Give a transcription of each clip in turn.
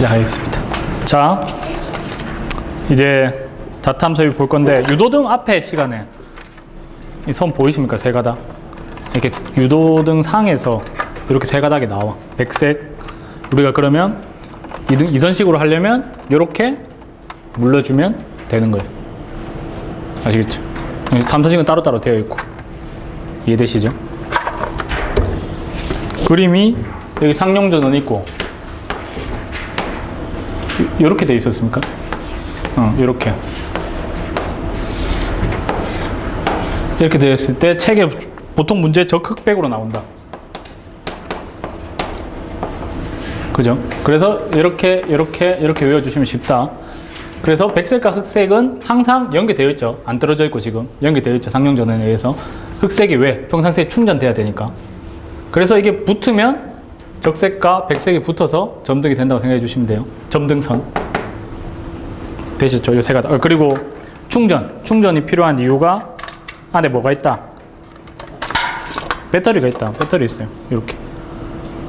시작하겠습니다. 자, 이제 자탐섭이 볼 건데, 유도등 앞에 시간에 이 선 보이십니까? 세 가닥. 이렇게 유도등 상에서 이렇게 세 가닥이 나와. 백색. 우리가 그러면 이선식으로 하려면 이렇게 물러주면 되는 거예요. 아시겠죠? 참선식은 따로따로 되어 있고. 이해되시죠? 그림이 여기 상용전은 있고 이렇게 돼 있었습니까? 이렇게 되어 있을 때 책에 보통 문제 적흑백으로 나온다. 그죠? 그래서 이렇게 외워주시면 쉽다. 그래서 백색과 흑색은 항상 연계되어 있죠. 안 떨어져 있고 지금 연계되어 있죠. 상용전에 의해서. 흑색이 왜? 평상시에 충전돼야 되니까. 그래서 이게 붙으면 적색과 백색이 붙어서 점등이 된다고 생각해 주시면 돼요. 점등선. 되셨죠? 이 세 가닥. 그리고 충전이 필요한 이유가 안에 뭐가 있다? 배터리가 있다. 배터리 있어요. 이렇게.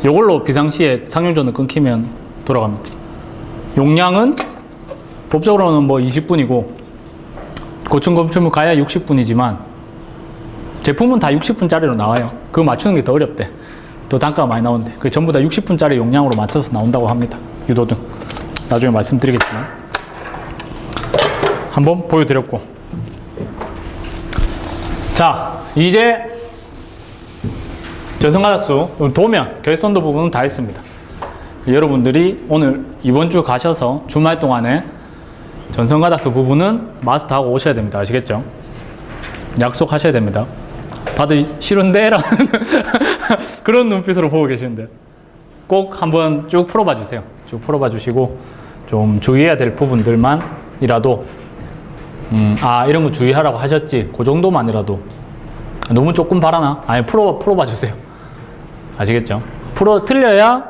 이걸로 비상시에 상용전을 끊기면 돌아갑니다. 용량은 법적으로는 뭐 20분이고 고층건축물 가야 60분이지만 제품은 다 60분짜리로 나와요. 그거 맞추는 게 더 어렵대. 더 단가가 많이 나온대. 그게 전부 다 60분짜리 용량으로 맞춰서 나온다고 합니다. 유도등. 나중에 말씀드리겠지만. 한번 보여드렸고. 자, 이제 전선가닥수, 도면, 결선도 부분은 다 했습니다. 여러분들이 오늘 이번 주 가셔서 주말 동안에 전선가닥수 부분은 마스터하고 오셔야 됩니다. 아시겠죠? 약속하셔야 됩니다. 다들 싫은데? 라는 그런 눈빛으로 보고 계시는데 꼭 한번 쭉 풀어봐 주세요. 쭉 풀어봐 주시고 좀 주의해야 될 부분들만이라도 이런 거 주의하라고 하셨지 그 정도만이라도 너무 조금 바라나? 아니 풀어봐 주세요. 아시겠죠? 틀려야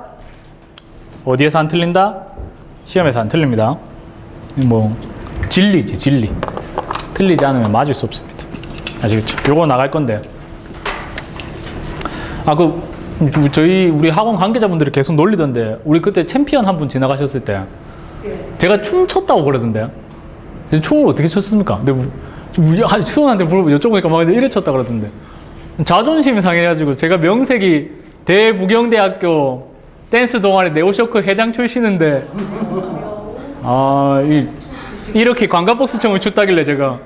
어디에서 안 틀린다? 시험에서 안 틀립니다. 뭐 진리지 진리. 틀리지 않으면 맞을 수 없습니다. 아시겠죠? 요거 나갈 건데 우리 학원 관계자분들이 계속 놀리던데 우리 그때 챔피언 한 분 지나가셨을 때 제가 춤 췄다고 그러던데 춤을 어떻게 췄습니까? 근데 수원한테 물어보고 여쭤보니까 막 이래 췄다 그러던데 자존심이 상해가지고 제가 명색이 대부경대학교 댄스 동아리 네오쇼크 회장 출신인데 이렇게 관광복수청을 췄다길래 제가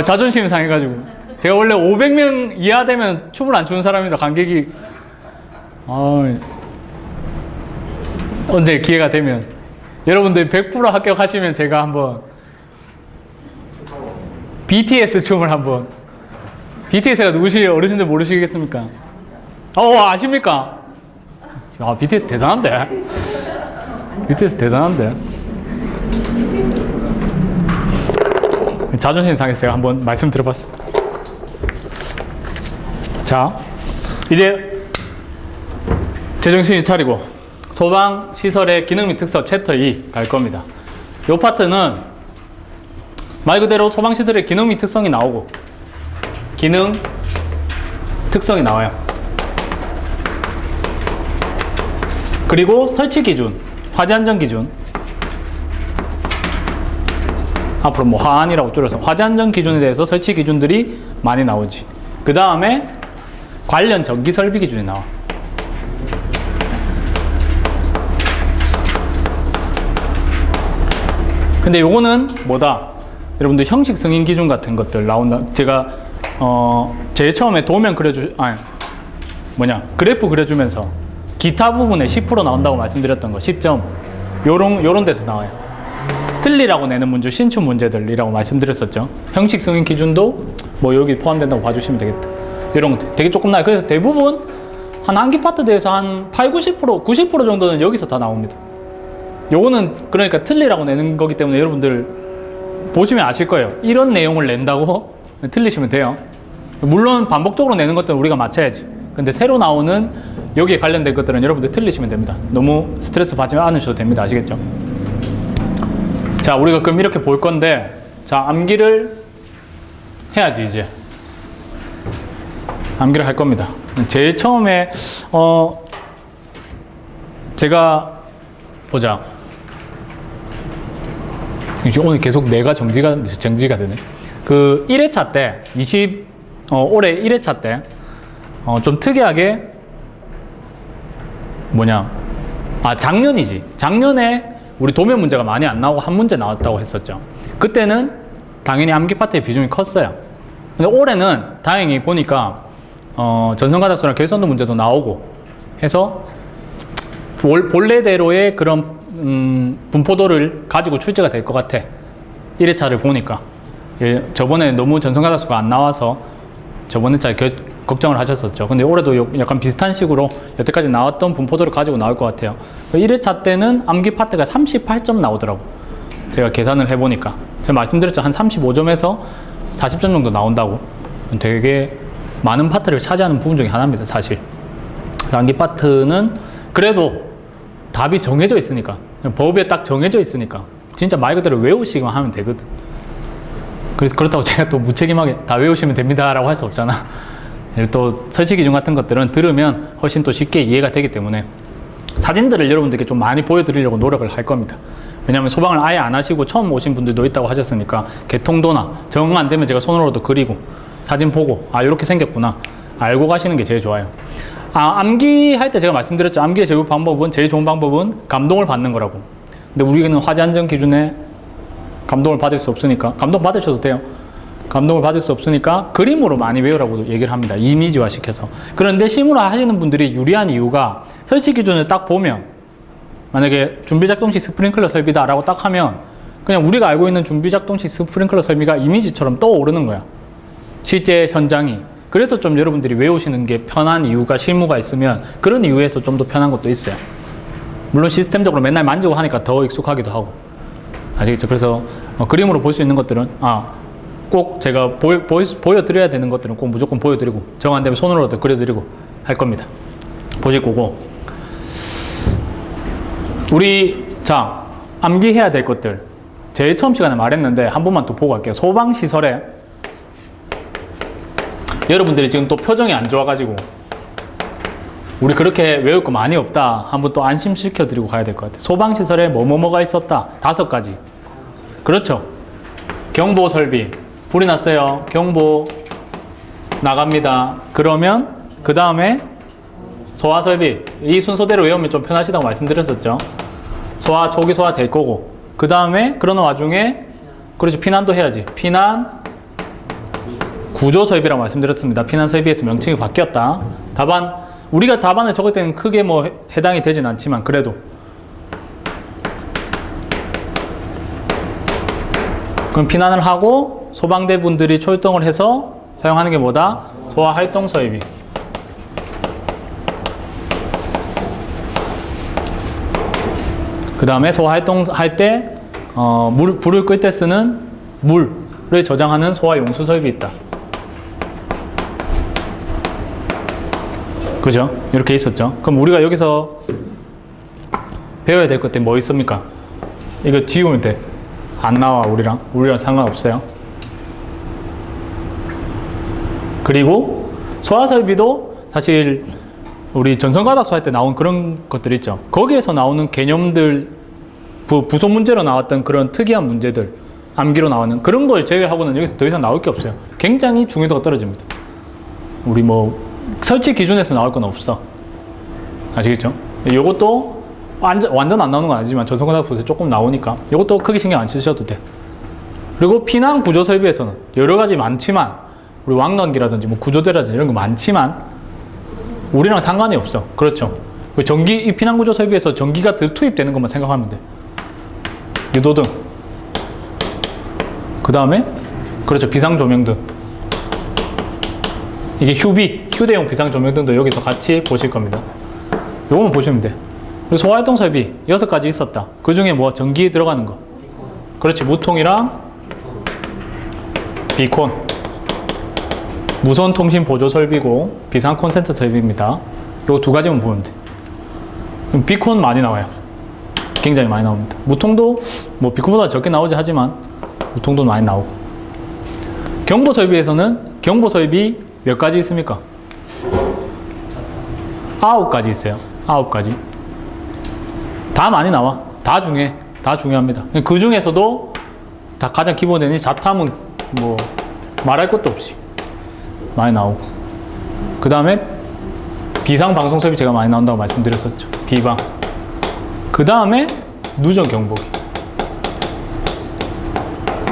자존심이 상해가지고 제가 원래 500명 이하 되면 춤을 안 추는 사람입니다. 관객이 언제 기회가 되면 여러분들 100% 합격하시면 제가 한번 BTS 춤을 한번 BTS가 누구시 어르신들 모르시겠습니까? 아십니까? BTS 대단한데 BTS 대단한데 자존심 상해서 제가 한번 말씀드려봤습니다. 자, 이제 제정신이 차리고 소방시설의 기능 및 특성 챕터 2 갈 겁니다. 이 파트는 말 그대로 소방시설의 기능 및 특성이 나오고 기능, 특성이 나와요. 그리고 설치 기준, 화재 안전 기준 앞으로 뭐 화안이라고 줄여서 화재 안전 기준에 대해서 설치 기준들이 많이 나오지. 그 다음에 관련 전기 설비 기준이 나와. 근데 요거는 뭐다? 여러분들 형식 승인 기준 같은 것들 나온다. 제가 제일 처음에 도면 그래프 그려주면서 기타 부분에 10% 나온다고 말씀드렸던 거 10점 요런 데서 나와요. 틀리라고 내는 문제, 신축 문제들이라고 말씀드렸었죠. 형식 승인 기준도 뭐 여기 포함된다고 봐주시면 되겠다. 이런 거 되게 조금 나요. 그래서 대부분 한 암기 파트 대해서 한 90% 정도는 여기서 다 나옵니다. 요거는 그러니까 틀리라고 내는 거기 때문에 여러분들 보시면 아실 거예요. 이런 내용을 낸다고 틀리시면 돼요. 물론 반복적으로 내는 것들은 우리가 맞춰야지. 근데 새로 나오는 여기에 관련된 것들은 여러분들 틀리시면 됩니다. 너무 스트레스 받지 않으셔도 됩니다. 아시겠죠? 자, 우리가 그럼 이렇게 볼 건데, 자, 암기를 해야지, 이제. 암기를 할 겁니다. 제일 처음에, 제가 보자. 오늘 계속 내가 정지가 되네. 그 1회차 때, 올해 1회차 때, 좀 특이하게, 작년이지. 작년에 우리 도면 문제가 많이 안 나오고 한 문제 나왔다고 했었죠. 그때는 당연히 암기 파트의 비중이 컸어요. 근데 올해는 다행히 보니까, 전선가닥수랑 결선도 문제도 나오고 해서, 본래대로의 그런, 분포도를 가지고 출제가 될 것 같아. 1회차를 보니까. 예, 저번에 너무 전선가닥수가 안 나와서 저번 회차에 걱정을 하셨었죠. 근데 올해도 약간 비슷한 식으로 여태까지 나왔던 분포도를 가지고 나올 것 같아요. 1회차 때는 암기 파트가 38점 나오더라고. 제가 계산을 해보니까. 제가 말씀드렸죠. 한 35점에서 40점 정도 나온다고. 되게 많은 파트를 차지하는 부분 중에 하나입니다, 사실. 암기 파트는 그래도 답이 정해져 있으니까, 법에 딱 정해져 있으니까 진짜 말 그대로 외우시기만 하면 되거든. 그래서 그렇다고 제가 또 무책임하게 다 외우시면 됩니다 라고 할 수 없잖아. 또 설치 기준 같은 것들은 들으면 훨씬 또 쉽게 이해가 되기 때문에 사진들을 여러분들께 좀 많이 보여드리려고 노력을 할 겁니다. 왜냐하면 소방을 아예 안 하시고 처음 오신 분들도 있다고 하셨으니까 개통도나 정 안 되면 제가 손으로도 그리고 사진 보고 이렇게 생겼구나 알고 가시는 게 제일 좋아요. 암기할 때 제가 말씀드렸죠. 암기의 제일 좋은 방법은 감동을 받는 거라고. 근데 우리는 화재 안전 기준에 감동을 받을 수 없으니까, 감동 받으셔도 돼요. 감동을 받을 수 없으니까 그림으로 많이 외우라고 얘기를 합니다. 이미지화 시켜서. 그런데 시무라 하시는 분들이 유리한 이유가 설치 기준을 딱 보면, 만약에 준비작동식 스프링클러 설비다 라고 딱 하면 그냥 우리가 알고 있는 준비작동식 스프링클러 설비가 이미지처럼 떠오르는 거야, 실제 현장이. 그래서 좀 여러분들이 외우시는 게 편한 이유가, 실무가 있으면 그런 이유에서 좀 더 편한 것도 있어요. 물론 시스템적으로 맨날 만지고 하니까 더 익숙하기도 하고. 아시겠죠? 그래서 그림으로 볼 수 있는 것들은 꼭 제가 보여드려야 되는 것들은 꼭 무조건 보여드리고, 정 안 되면 손으로도 그려드리고 할 겁니다. 보실 거고. 우리 암기해야 될 것들 제일 처음 시간에 말했는데 한 번만 또 보고 갈게요. 소방시설에 여러분들이 지금 또 표정이 안 좋아가지고 우리 그렇게 외울 거 많이 없다 한번 또 안심시켜 드리고 가야 될 것 같아요. 소방시설에 뭐가 있었다 5가지. 그렇죠. 경보 설비, 불이 났어요. 경보 나갑니다. 그러면 그 다음에 소화 설비, 이 순서대로 외우면 좀 편하시다고 말씀드렸었죠. 소화, 초기 소화 될 거고, 그 다음에 그러는 와중에 그렇지, 피난도 해야지. 피난 구조 설비라고 말씀드렸습니다. 피난 설비에서 명칭이 바뀌었다. 우리가 답안을 적을 때는 크게 해당이 되진 않지만 그래도. 그럼 피난을 하고 소방대 분들이 출동을 해서 사용하는 게 뭐다? 소화 활동 설비. 그 다음에 소화 활동할 때 불을 끌 때 쓰는 물을 저장하는 소화 용수 설비 있다. 그죠? 이렇게 있었죠. 그럼 우리가 여기서 배워야 될 것들이 뭐 있습니까? 이거 지우면 돼. 안 나와. 우리랑 상관없어요. 그리고 소화설비도 사실 우리 전선가닥수 할 때 나온 그런 것들 있죠. 거기에서 나오는 개념들, 부소 문제로 나왔던 그런 특이한 문제들, 암기로 나오는 그런 걸 제외하고는 여기서 더 이상 나올 게 없어요. 굉장히 중요도가 떨어집니다. 우리 설치 기준에서 나올 건 없어. 아시겠죠? 요것도 완전 안 나오는 건 아니지만 전선가닥수에서 조금 나오니까 요것도 크게 신경 안 쓰셔도 돼. 그리고 피난 구조 설비에서는 여러 가지 많지만, 우리 왕관기라든지 구조대라든지 이런 거 많지만 우리랑 상관이 없어. 그렇죠? 이 피난 구조 설비에서 전기가 더 투입되는 것만 생각하면 돼. 유도등. 그 다음에 그렇죠, 비상조명등. 이게 휴대용 비상조명등도 여기서 같이 보실 겁니다. 요거만 보시면 돼. 그리고 소화활동 설비 6가지 있었다. 그 중에 전기 들어가는 거. 그렇지, 무통이랑 비콘. 무선 통신 보조 설비고 비상 콘센트 설비입니다. 요 2가지만 보면 돼. 그럼 비콘 많이 나와요. 굉장히 많이 나옵니다. 무통도 비콘보다 적게 나오지 하지만 무통도 많이 나오고. 경보 설비에서는 경보 설비 몇 가지 있습니까? 9가지 있어요. 9가지. 다 많이 나와. 다 중요합니다. 그 중에서도 다 가장 기본되는 자탐은 뭐 말할 것도 없이 많이 나오고, 그 다음에 비상 방송 설비 제가 많이 나온다고 말씀드렸었죠. 비방. 그 다음에 누전 경보기.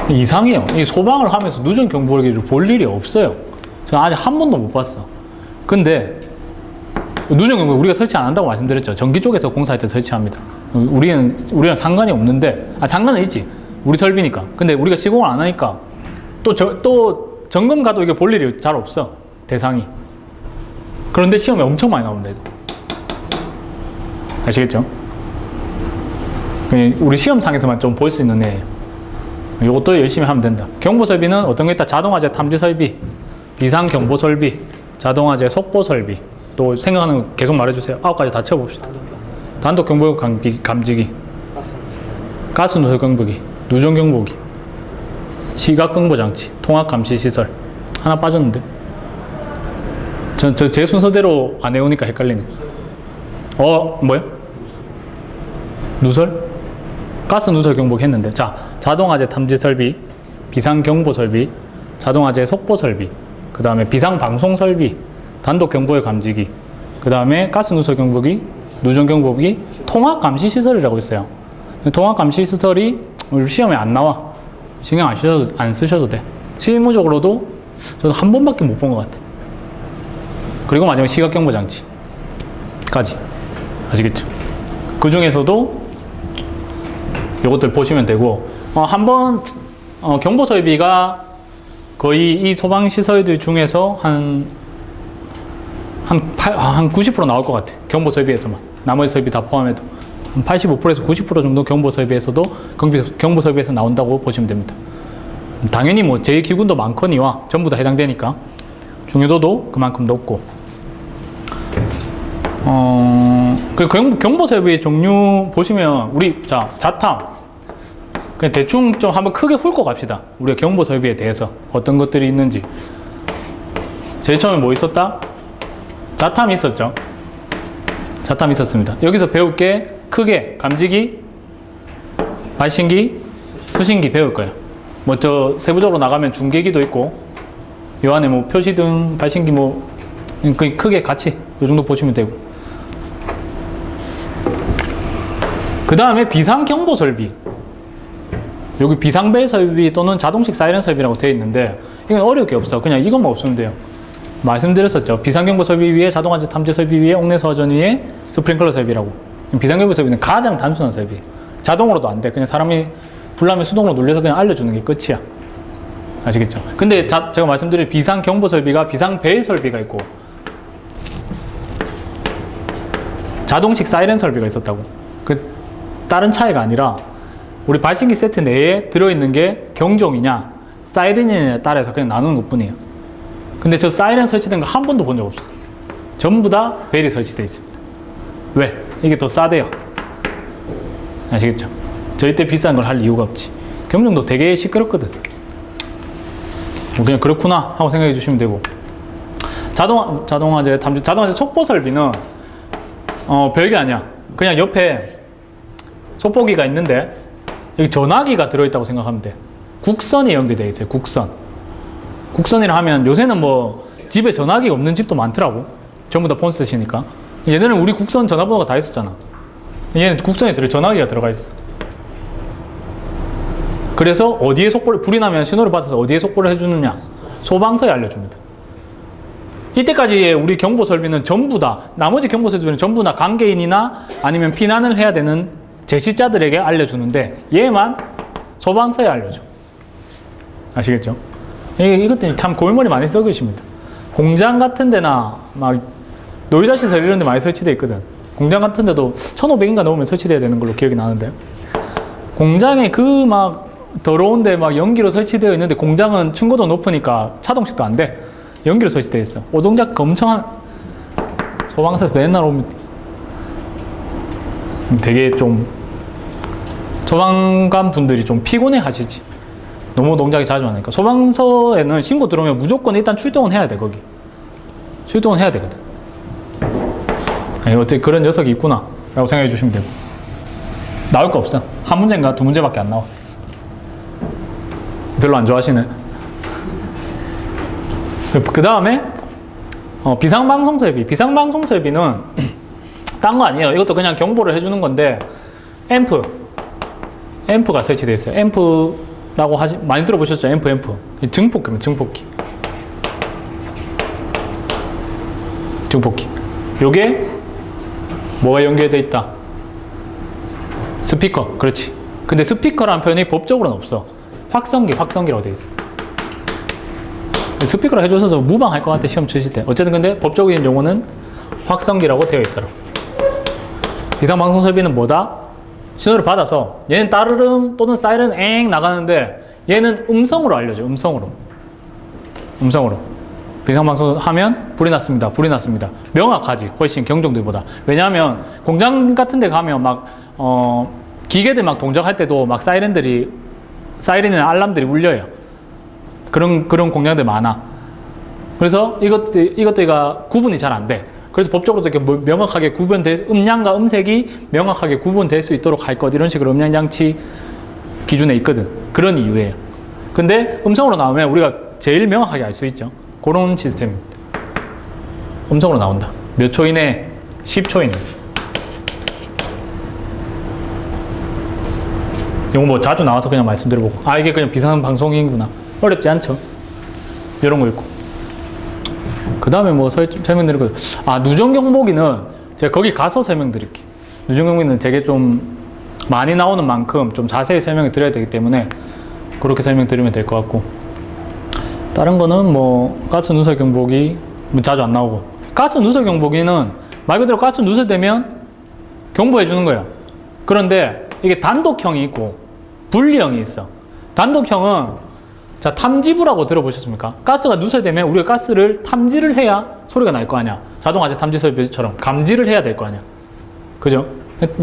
이상해요. 이 소방을 하면서 누전 경보기를 볼 일이 없어요. 저는 아직 한 번도 못 봤어. 근데 누전 경보기 우리가 설치 안 한다고 말씀드렸죠. 전기 쪽에서 공사할 때 설치합니다. 우리는 상관이 없는데, 상관은 있지. 우리 설비니까. 근데 우리가 시공을 안 하니까 또 점검 가도 이게 볼 일이 잘 없어. 대상이. 그런데 시험에 엄청 많이 나옵니다, 이거. 아시겠죠? 우리 시험상에서만 좀 볼 수 있는 애예요. 이것도 열심히 하면 된다. 경보 설비는 어떤 게 있다? 자동화재 탐지 설비, 비상 경보 설비, 자동화재 속보 설비. 또 생각하는 거 계속 말해주세요. 9가지 다 채워봅시다. 단독 경보 감지기, 가스 누설 경보기, 누전 경보기, 시각 경보 장치, 통합 감시 시설. 하나 빠졌는데. 제 순서대로 안 해오니까 헷갈리네. 뭐요? 누설? 가스 누설 경보기 했는데. 자, 자동화재 탐지 설비, 비상 경보 설비, 자동화재 속보 설비, 그 다음에 비상 방송 설비, 단독 경보의 감지기, 그 다음에 가스 누설 경보기, 누전 경보기, 통합 감시 시설이라고 있어요. 통합 감시 시설이 우리 시험에 안 나와. 신경 안 쓰셔도 돼. 실무적으로도 저도 한 번밖에 못 본 것 같아. 그리고 마지막 시각 경보 장치까지. 아시겠죠? 그 중에서도 이것들 보시면 되고, 한번 경보 설비가 거의 이 소방 시설들 중에서 한 90% 나올 것 같아. 경보 설비에서만. 나머지 설비 다 포함해도 한 85%에서 90% 정도 경보 설비에서도 경보 설비에서 나온다고 보시면 됩니다. 당연히 뭐 제2기군도 많거니와 전부 다 해당되니까 중요도도 그만큼 높고, 그 경보 설비 종류 보시면 우리 자탐 그냥 대충 좀 한번 크게 훑고 갑시다. 우리가 경보 설비에 대해서 어떤 것들이 있는지. 제일 처음에 뭐 있었다? 자탐이 있었죠. 자탐이 있었습니다. 여기서 배울 게 크게 감지기, 발신기, 수신기 배울 거예요. 뭐 저 세부적으로 나가면 중계기도 있고, 요 안에 뭐 표시등, 발신기 뭐 크게 같이 요 정도 보시면 되고. 그 다음에 비상 경보 설비. 여기 비상벨 설비 또는 자동식 사이렌 설비라고 되어 있는데, 이건 어려울 게 없어. 그냥 이것만 없으면 돼요. 말씀드렸었죠. 비상경보 설비 위에 자동화재 탐지 설비 위에 옥내서전 위에 스프링클러 설비라고. 비상경보 설비는 가장 단순한 설비. 자동으로도 안 돼. 그냥 사람이 불나면 수동으로 눌려서 그냥 알려주는 게 끝이야. 아시겠죠? 근데 제가 말씀드린 비상경보 설비가 비상벨 설비가 있고, 자동식 사이렌 설비가 있었다고. 그 다른 차이가 아니라 우리 발신기 세트 내에 들어있는 게 경종이냐 사이렌이냐에 따라서 그냥 나누는 것 뿐이에요. 근데 저 사이렌 설치된 거 한 번도 본 적 없어. 전부 다 벨이 설치되어 있습니다. 왜? 이게 더 싸대요. 아시겠죠? 절대 비싼 걸 할 이유가 없지. 경종도 되게 시끄럽거든. 뭐 그냥 그렇구나 하고 생각해 주시면 되고, 자동화재 탐지, 자동화재 속보 설비는 별게 아니야. 그냥 옆에 속보기가 있는데 여기 전화기가 들어있다고 생각하면 돼. 국선이 연결되어 있어요. 국선이라 하면 요새는 뭐 집에 전화기가 없는 집도 많더라고. 전부 다 폰 쓰시니까. 얘네는 우리 국선 전화번호가 다 있었잖아. 얘는 국선에 전화기가 들어가 있어. 그래서 어디에 속보를, 불이 나면 신호를 받아서 어디에 속보를 해주느냐, 소방서에 알려줍니다. 이때까지의 우리 경보 설비는 전부 다, 나머지 경보 설비는 전부 다 관계인이나 아니면 피난을 해야 되는 제시자들에게 알려주는데, 얘만 소방서에 알려줘. 아시겠죠? 이것들이 참 골머리 많이 썩으십니다. 공장 같은 데나 막 노유자시설 이런 데 많이 설치되어 있거든. 공장 같은 데도 1,500인가 넘으면 설치돼야 되는 걸로 기억이 나는데, 공장에 그 막 더러운데 막 연기로 설치되어 있는데, 공장은 층고도 높으니까 차동식도 안 돼. 연기로 설치되어 있어. 오동작 엄청 소방서에서 맨날 오면 되게 좀 소방관 분들이 좀 피곤해 하시지. 너무 동작이 자주 하니까. 소방서에는 신고 들어오면 무조건 일단 출동은 해야 돼. 거기 출동은 해야 되거든. 아니, 어떻게 그런 녀석이 있구나 라고 생각해 주시면 되고. 나올 거 없어. 한 문제인가 두 문제밖에 안 나와. 별로 안 좋아하시네. 그 다음에 비상방송 설비. 비상방송 설비는 딴 거 아니에요. 이것도 그냥 경보를 해주는 건데 앰프가 설치되어 있어요. 앰프라고 많이 들어보셨죠? 앰프. 증폭기입니다. 증폭기. 요게 뭐가 연결되어 있다? 스피커. 그렇지. 근데 스피커라는 표현이 법적으로는 없어. 확성기라고 되어 있어. 스피커를 해줘서 무방할 것 같아, 시험 치실 때. 어쨌든 근데 법적인 용어는 확성기라고 되어 있더라고. 비상방송 설비는 뭐다? 신호를 받아서 얘는 따르릉 또는 사이렌 엥 나가는데 얘는 음성으로 알려줘. 음성으로. 비상방송 하면 불이 났습니다. 명확하지. 훨씬 경종들보다. 왜냐하면 공장 같은 데 가면 막 기계들 막 동작할 때도 막 사이렌이나 알람들이 울려요. 그런 공장들 많아. 그래서 이것들과 구분이 잘 안 돼. 그래서 법적으로도 이렇게 명확하게 음량과 음색이 명확하게 구분될 수 있도록 할 것, 이런 식으로 음량장치 기준에 있거든. 그런 이유예요. 근데 음성으로 나오면 우리가 제일 명확하게 알 수 있죠. 그런 시스템입니다. 음성으로 나온다. 몇 초 이내? 10초 이내. 이거 뭐 자주 나와서 그냥 말씀드려보고, 이게 그냥 비상방송이구나. 어렵지 않죠? 이런 거 있고. 그 다음에 뭐 설명드릴 거, 누전경보기는 제가 거기 가서 설명드릴게요. 누전경보기는 되게 좀 많이 나오는 만큼 좀 자세히 설명을 드려야 되기 때문에 그렇게 설명드리면 될 것 같고, 다른 거는 뭐 가스 누설 경보기 자주 안 나오고, 가스 누설 경보기는 말 그대로 가스 누설되면 경보해 주는 거예요. 그런데 이게 단독형이 있고 분리형이 있어. 단독형은 자, 탐지부라고 들어보셨습니까? 가스가 누설되면 우리가 가스를 탐지를 해야 소리가 날 거 아니야. 자동화재 탐지 설비처럼 감지를 해야 될 거 아니야. 그죠?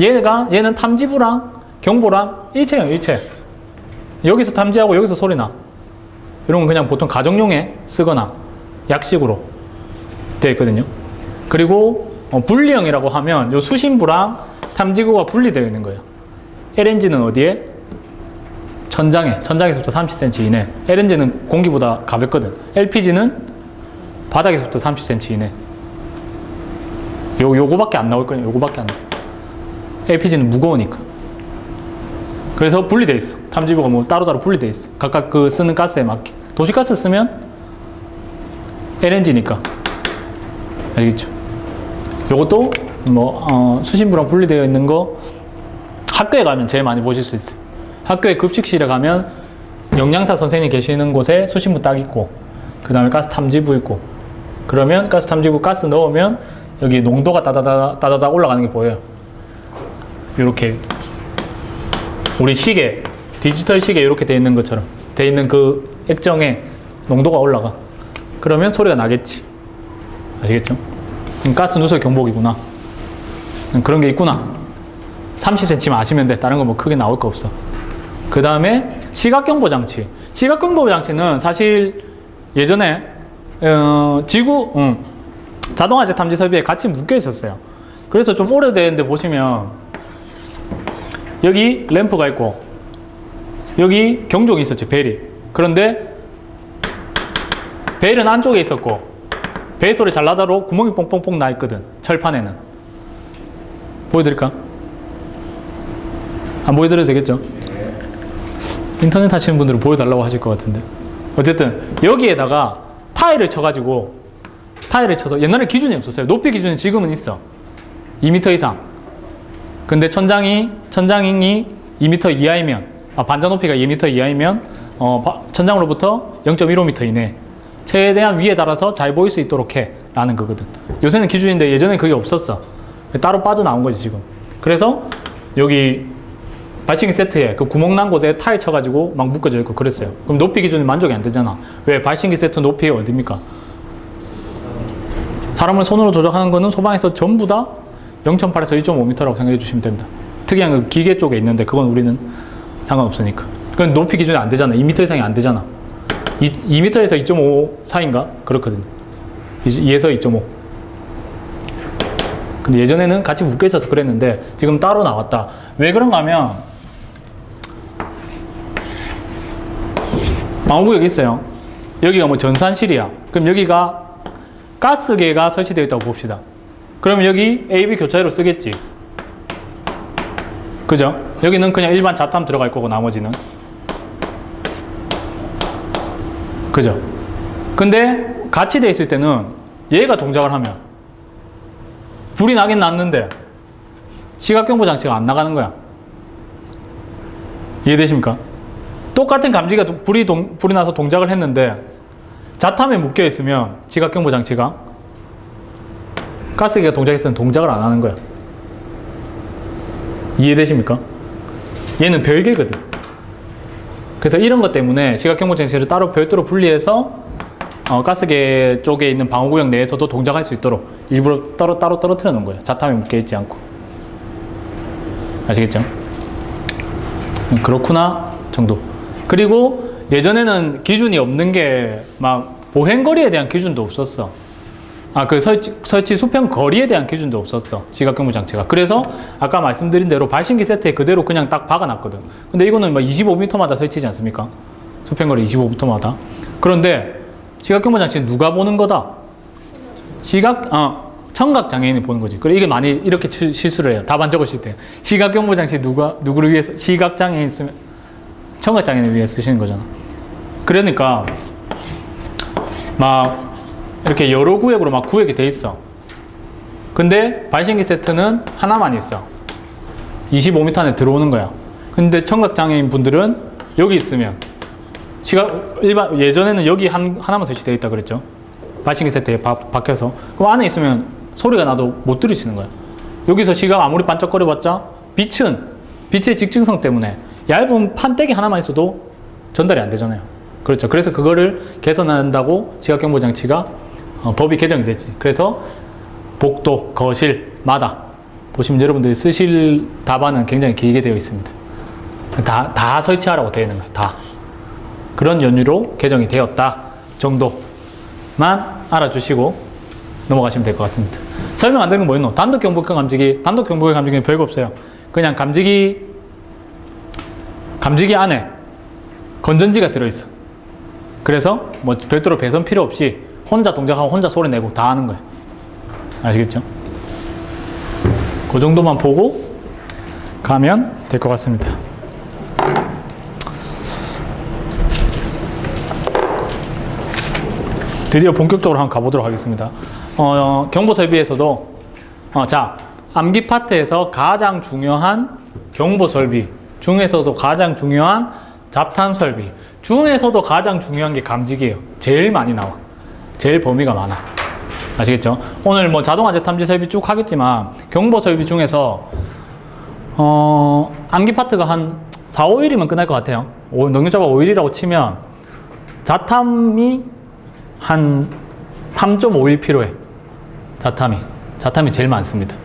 얘는 탐지부랑 경보랑 일체형, 일체. 여기서 탐지하고 여기서 소리 나. 이런 건 그냥 보통 가정용에 쓰거나 약식으로 되어 있거든요. 그리고 분리형이라고 하면 요 수신부랑 탐지구가 분리되어 있는 거예요. LNG는 어디에? 천장에서부터 30cm 이내. LNG는 공기보다 가볍거든. LPG는 바닥에서부터 30cm 이내. 요거밖에 안 나올 거예요. 요거밖에 안 나와. LPG는 무거우니까. 그래서 분리돼 있어. 탐지부가 뭐 따로따로 분리돼 있어. 각각 그 쓰는 가스에 맞게. 도시가스 쓰면 LNG니까. 알겠죠? 요것도 뭐 수신부랑 분리되어 있는 거 학교에 가면 제일 많이 보실 수 있어요. 학교에 급식실에 가면 영양사 선생님 계시는 곳에 수신부 딱 있고, 그 다음에 가스 탐지부 있고, 그러면 가스 탐지부 가스 넣으면 여기 농도가 따다다 올라가는 게 보여요. 이렇게 우리 시계, 디지털 시계 이렇게 돼 있는 것처럼 돼 있는 그 액정에 농도가 올라가. 그러면 소리가 나겠지. 아시겠죠? 가스 누설 경보기구나. 그런 게 있구나. 30cm만 아시면 돼. 다른 거 뭐 크게 나올 거 없어. 그 다음에 시각경보장치. 시각경보장치는 사실 예전에 자동화재 탐지 설비에 같이 묶여 있었어요. 그래서 좀 오래됐는데 보시면 여기 램프가 있고 여기 경종이 있었지, 벨이. 그런데 벨은 안쪽에 있었고 벨 소리 잘 나다로 구멍이 뽕뽕뽕 나 있거든, 철판에는. 보여드릴까? 안 보여드려도 되겠죠? 인터넷 하시는 분들은 보여달라고 하실 것 같은데. 어쨌든 여기에다가 타일을 쳐가지고, 타일을 쳐서, 옛날에 기준이 없었어요. 높이 기준이 지금은 있어. 2m 이상. 근데 천장이 2m 이하이면, 반자 높이가 2m 이하이면 천장으로부터 0.15m 이내, 최대한 위에 달아서 잘 보일 수 있도록 해 라는 거거든. 요새는 기준인데 예전엔 그게 없었어. 따로 빠져나온 거지 지금. 그래서 여기 발신기 세트에 그 구멍 난 곳에 타일 쳐가지고 막 묶어져 있고 그랬어요. 그럼 높이 기준이 만족이 안 되잖아. 왜? 발신기 세트 높이가 어딥니까? 사람을 손으로 조작하는 거는 소방에서 전부 다 0.8에서 1.5m라고 생각해 주시면 됩니다. 특이한 그 기계 쪽에 있는데 그건 우리는 상관없으니까. 그건 높이 기준이 안 되잖아. 2m 이상이 안 되잖아. 2m에서 2.5 사이인가? 그렇거든요. 2에서 2.5. 근데 예전에는 같이 묶여 있어서 그랬는데 지금 따로 나왔다. 왜 그런가 하면 방호구역이 있어요. 여기가 뭐 전산실이야. 그럼 여기가 가스계가 설치되어 있다고 봅시다. 그러면 여기 AB 교차로를 쓰겠지. 그죠? 여기는 그냥 일반 자탐 들어갈 거고 나머지는. 그죠? 근데 같이 돼 있을 때는 얘가 동작을 하면 불이 나긴 났는데 시각경보 장치가 안 나가는 거야. 이해되십니까? 똑같은 감지기가 불이 나서 동작을 했는데 자탐에 묶여 있으면 시각경보 장치가 가스기가 동작했으면 동작을 안 하는 거야. 이해되십니까? 얘는 별개거든. 그래서 이런 것 때문에 시각경보 장치를 따로 별도로 분리해서 가스계 쪽에 있는 방호구역 내에서도 동작할 수 있도록 일부러 따로 떨어뜨려 놓은 거예요. 자탐에 묶여 있지 않고. 아시겠죠? 그렇구나 정도. 그리고 예전에는 기준이 없는 게 막 보행거리에 대한 기준도 없었어. 그 설치 수평 거리에 대한 기준도 없었어. 시각경보 장치가. 그래서 아까 말씀드린 대로 발신기 세트에 그대로 그냥 딱 박아놨거든. 근데 이거는 막 25m마다 설치지 않습니까? 수평거리 25m마다. 그런데 시각경보 장치는 누가 보는 거다? 청각장애인이 보는 거지. 그래, 이게 많이 이렇게 실수를 해요. 답안 적으실 때. 시각경보 장치 누구를 위해서? 시각장애인 쓰면 청각장애인을 위해 쓰시는 거잖아. 그러니까 막 이렇게 여러 구역으로 막 구역이 돼 있어. 근데 발신기 세트는 하나만 있어. 25m 안에 들어오는 거야. 근데 청각장애인 분들은 여기 있으면 예전에는 여기 하나만 설치되어 있다 그랬죠. 발신기 세트에 박혀서. 그럼 안에 있으면 소리가 나도 못 들으시는 거야. 여기서 시각 아무리 반짝거려봤자 빛의 직증성 때문에 얇은 판때기 하나만 있어도 전달이 안 되잖아요. 그렇죠. 그래서 그거를 개선한다고 시각경보 장치가 법이 개정이 됐지. 그래서 복도, 거실, 마다 보시면 여러분들이 쓰실 답안은 굉장히 길게 되어 있습니다. 다 설치하라고 되어 있는 거예요. 다. 그런 연유로 개정이 되었다 정도만 알아주시고 넘어가시면 될 것 같습니다. 설명 안 되는 건 뭐였노? 단독경보경 감지기. 단독경보경 감지기는 별거 없어요. 그냥 감지기 안에 건전지가 들어있어. 그래서 뭐 별도로 배선 필요 없이 혼자 동작하고 혼자 소리 내고 다 하는 거예요. 아시겠죠? 그 정도만 보고 가면 될 것 같습니다. 드디어 본격적으로 한번 가보도록 하겠습니다. 경보 설비에서도 암기 파트에서 가장 중요한 경보 설비 중에서도 가장 중요한 잡탐 설비 중에서도 가장 중요한 게 감지기예요. 제일 많이 나와. 제일 범위가 많아. 아시겠죠? 오늘 뭐 자동화재 탐지 설비 쭉 하겠지만 경보 설비 중에서 암기 파트가 한 4, 5일이면 끝날 것 같아요. 능력자가 5일이라고 치면 자탐이 한 3.5일 필요해. 자탐이 제일 많습니다.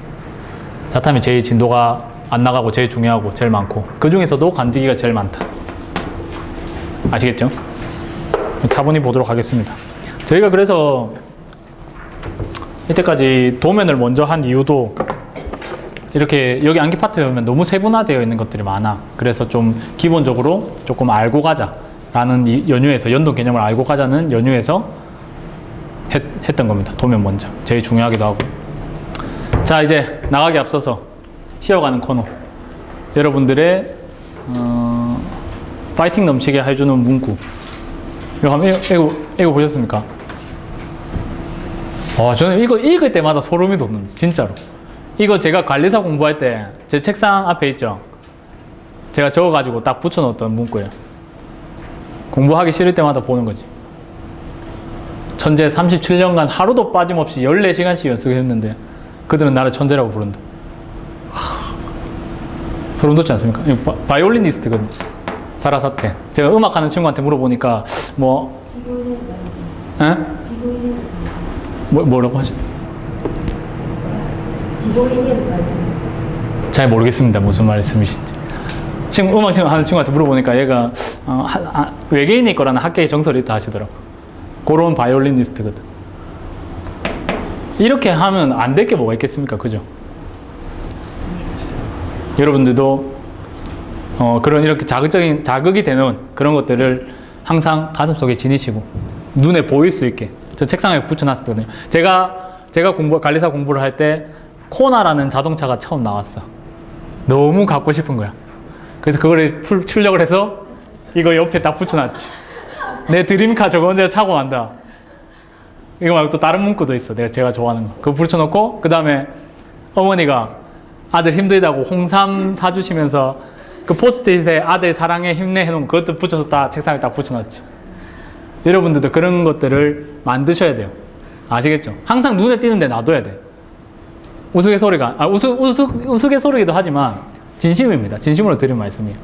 자탐이 제일 진도가 안 나가고 제일 중요하고 제일 많고 그 중에서도 감지기가 제일 많다. 아시겠죠? 차분히 보도록 하겠습니다. 저희가 그래서 이때까지 도면을 먼저 한 이유도 이렇게 여기 암기 파트에 보면 너무 세분화되어 있는 것들이 많아. 그래서 좀 기본적으로 조금 알고 가자라는 연유에서 연동 개념을 알고 가자는 연유에서 했던 겁니다. 도면 먼저. 제일 중요하기도 하고. 자, 이제 나가기 앞서서 쉬어가는 코너. 여러분들의 파이팅 넘치게 해주는 문구. 이거 한번 읽어보셨습니까? 저는 이거 읽을 때마다 소름이 돋는, 진짜로. 이거 제가 관리사 공부할 때 제 책상 앞에 있죠? 제가 적어가지고 딱 붙여놓았던 문구예요. 공부하기 싫을 때마다 보는 거지. 천재 37년간 하루도 빠짐없이 14시간씩 연습했는데 그들은 나를 천재라고 부른다. 소름 돋지 않습니까? 바이올리니스트거든요. 사라사태. 제가 음악하는 친구한테 물어보니까 뭐라고 하죠? 잘 모르겠습니다. 무슨 말씀이신지. 지금 음악 하는 친구한테 물어보니까 얘가 외계인일 거라는 학계의 정설이 있다 하시더라고. 그런 바이올리니스트거든. 이렇게 하면 안 될 게 뭐가 있겠습니까? 그죠? 여러분들도 그런 이렇게 자극이 되는 그런 것들을 항상 가슴속에 지니시고 눈에 보일 수 있게 저 책상에 붙여놨었거든요. 제가 관리사 공부를 할 때 코나라는 자동차가 처음 나왔어. 너무 갖고 싶은 거야. 그래서 그거를 출력을 해서 이거 옆에 딱 붙여놨지. 내 드림카 저거 언제 타고 간다. 이거 말고 또 다른 문구도 있어. 제가 좋아하는 거. 그거 붙여놓고 그 다음에 어머니가 아들 힘들다고 홍삼 사주시면서 그 포스트잇에 아들 사랑해 힘내 해놓은 그것도 붙여서 딱 책상에 딱 붙여놨지. 여러분들도 그런 것들을 만드셔야 돼요. 아시겠죠? 항상 눈에 띄는데 놔둬야 돼. 우스갯소리가 우스갯소리기도 하지만 진심입니다. 진심으로 드린 말씀이에요.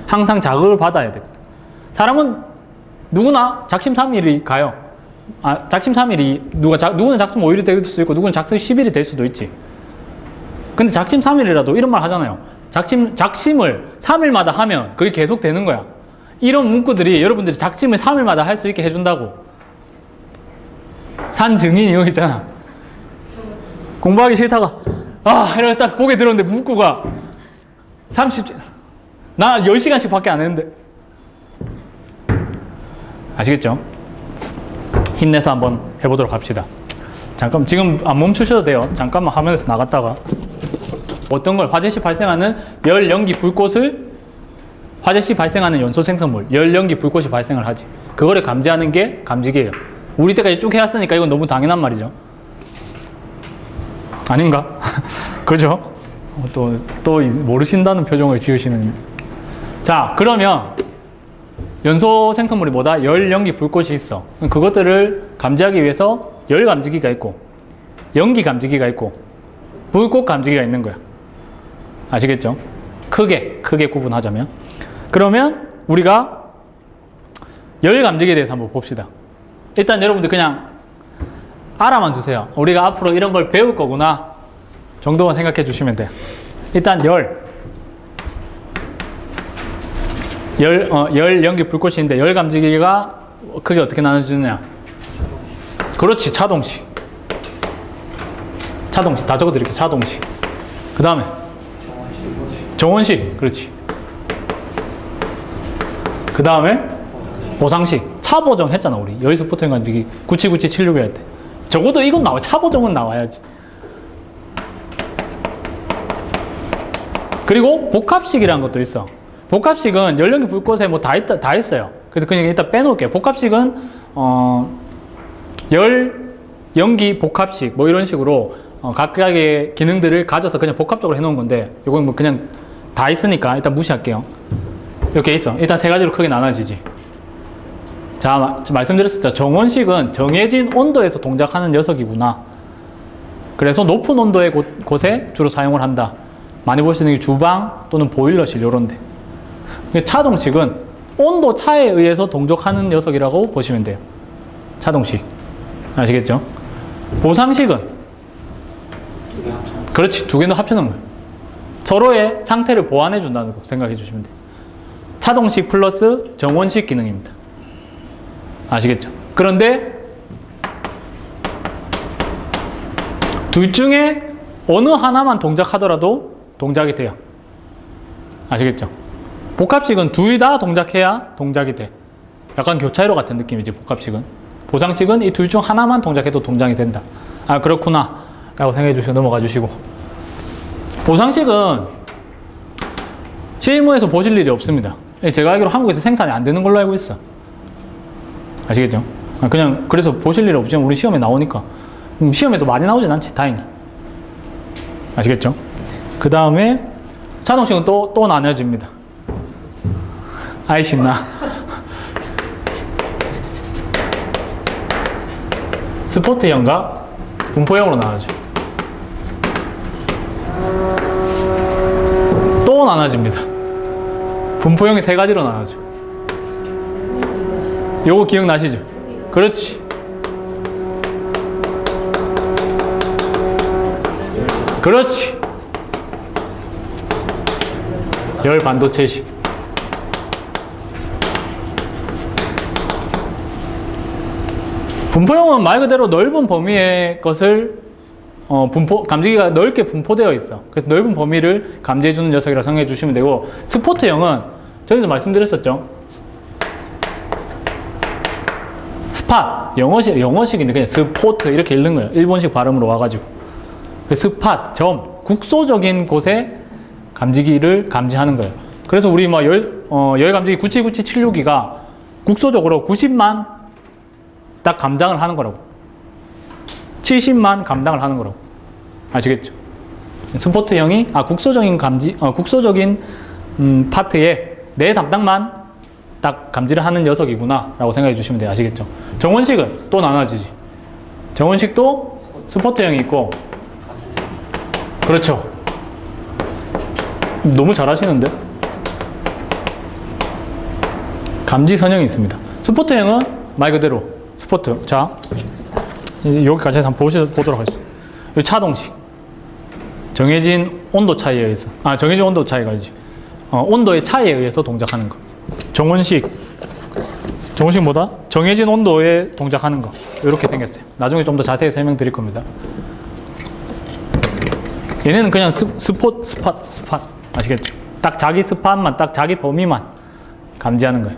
항상 자극을 받아야 돼요. 사람은 누구나 작심삼일이 가요. 작심삼일이 누구는 작심 5일이 될 수도 있고 누구는 작심 10일이 될 수도 있지. 근데 작심 3일이라도 이런 말 하잖아요. 작심을 3일마다 하면 그게 계속 되는 거야. 이런 문구들이 여러분들이 작심을 3일마다 할 수 있게 해준다고. 산 증인이 여기 있잖아. 공부하기 싫다가 이러고 딱 고개 들었는데 문구가 나 10시간씩 밖에 안 했는데. 아시겠죠? 힘내서 한번 해보도록 합시다. 잠깐 지금 안 멈추셔도 돼요. 잠깐만 화면에서 나갔다가 어떤 걸 화재 시 발생하는 열, 연기, 불꽃을 화재 시 발생하는 연소 생성물 열, 연기, 불꽃이 발생을 하지. 그거를 감지하는 게 감지기예요. 우리 때까지 쭉 해왔으니까 이건 너무 당연한 말이죠. 아닌가? 그죠? 또 모르신다는 표정을 지으시는. 자, 그러면 연소 생성물이 뭐다? 열, 연기, 불꽃이 있어. 그것들을 감지하기 위해서 열 감지기가 있고 연기 감지기가 있고 불꽃 감지기가 있는 거야. 아시겠죠? 크게 구분하자면. 그러면 우리가 열 감지기에 대해서 한번 봅시다. 일단 여러분들 그냥 알아만 두세요. 우리가 앞으로 이런 걸 배울 거구나 정도만 생각해 주시면 돼요. 일단 열, 연기, 불꽃인데 열 감지기가 크게 어떻게 나눠지느냐. 그렇지, 차동식. 다 적어드릴게요. 차동식. 그 다음에 정원식. 그렇지. 그 다음에 보상식. 차보정 했잖아 우리. 여기서 붙어있는 감지기 979761 할 때. 적어도 이건 나와요. 차보정은 나와야지. 그리고 복합식이라는 것도 있어. 복합식은 열, 연기, 불꽃에 뭐 다 있어요. 그래서 그냥 일단 빼놓을게요. 복합식은 열, 연기, 복합식 뭐 이런 식으로 각각의 기능들을 가져서 그냥 복합적으로 해놓은 건데 이건 뭐 그냥 다 있으니까 일단 무시할게요. 이렇게 있어. 일단 세 가지로 크게 나눠지지. 자, 말씀드렸었죠. 정원식은 정해진 온도에서 동작하는 녀석이구나. 그래서 높은 온도의 곳에 주로 사용을 한다. 많이 볼 수 있는 게 주방 또는 보일러실 이런 데. 차동식은 온도 차에 의해서 동작하는 녀석이라고 보시면 돼요. 차동식. 아시겠죠? 보상식은 그렇지, 두 개도 합쳐놓은 거예요. 서로의 상태를 보완해 준다는 거 생각해 주시면 돼요. 차동식 플러스 정원식 기능입니다. 아시겠죠? 그런데 둘 중에 어느 하나만 동작하더라도 동작이 돼요. 아시겠죠? 복합식은 둘 다 동작해야 동작이 돼. 약간 교차로 같은 느낌이지, 복합식은. 보상식은 이 둘 중 하나만 동작해도 동작이 된다. 아, 그렇구나 라고 생각해 주시고 넘어가 주시고. 보상식은 실무에서 보실 일이 없습니다. 제가 알기로 한국에서 생산이 안 되는 걸로 알고 있어. 아시겠죠? 그냥 그래서 보실 일 없지만 우리 시험에 나오니까. 시험에도 많이 나오진 않지, 다행히. 아시겠죠? 그 다음에 차동식은 또 나뉘어집니다. 아이 신나. 스포트형과 분포형으로 나눠져. 또 나눠집니다. 분포형이 세 가지로 나눠져. 요거 기억나시죠? 그렇지. 그렇지. 열 반도체식. 분포형은 말 그대로 넓은 범위의 것을 감지기가 넓게 분포되어 있어. 그래서 넓은 범위를 감지해주는 녀석이라고 생각해 주시면 되고, 스포트형은 전에도 말씀드렸었죠. 스팟, 영어식인데 그냥 스포트 이렇게 읽는 거예요. 일본식 발음으로 와가지고. 스팟, 점, 국소적인 곳에 감지기를 감지하는 거예요. 그래서 우리 뭐 열 감지기 979762가 국소적으로 90만 딱 감당을 하는 거라고. 70만 감당을 하는 거라고. 아시겠죠? 스포트형이 국소적인 국소적인 파트에 내 담당만 딱 감지를 하는 녀석이구나 라고 생각해 주시면 돼요. 아시겠죠? 정원식은 또 나눠지지. 정원식도 스포트형이 있고, 그렇죠. 너무 잘하시는데? 감지 선형이 있습니다. 스포트형은 말 그대로 스포트. 자, 여기까지 한번 보도록 하겠습니다. 이 차동식. 정해진 온도 차이에 의해서. 정해진 온도 차이가 아니지. 온도의 차이에 의해서 동작하는 거. 정원식 뭐다? 정해진 온도에 동작하는 거. 이렇게 생겼어요. 나중에 좀 더 자세히 설명드릴 겁니다. 얘네는 그냥 스팟. 아시겠죠? 딱 자기 스팟만, 딱 자기 범위만 감지하는 거예요.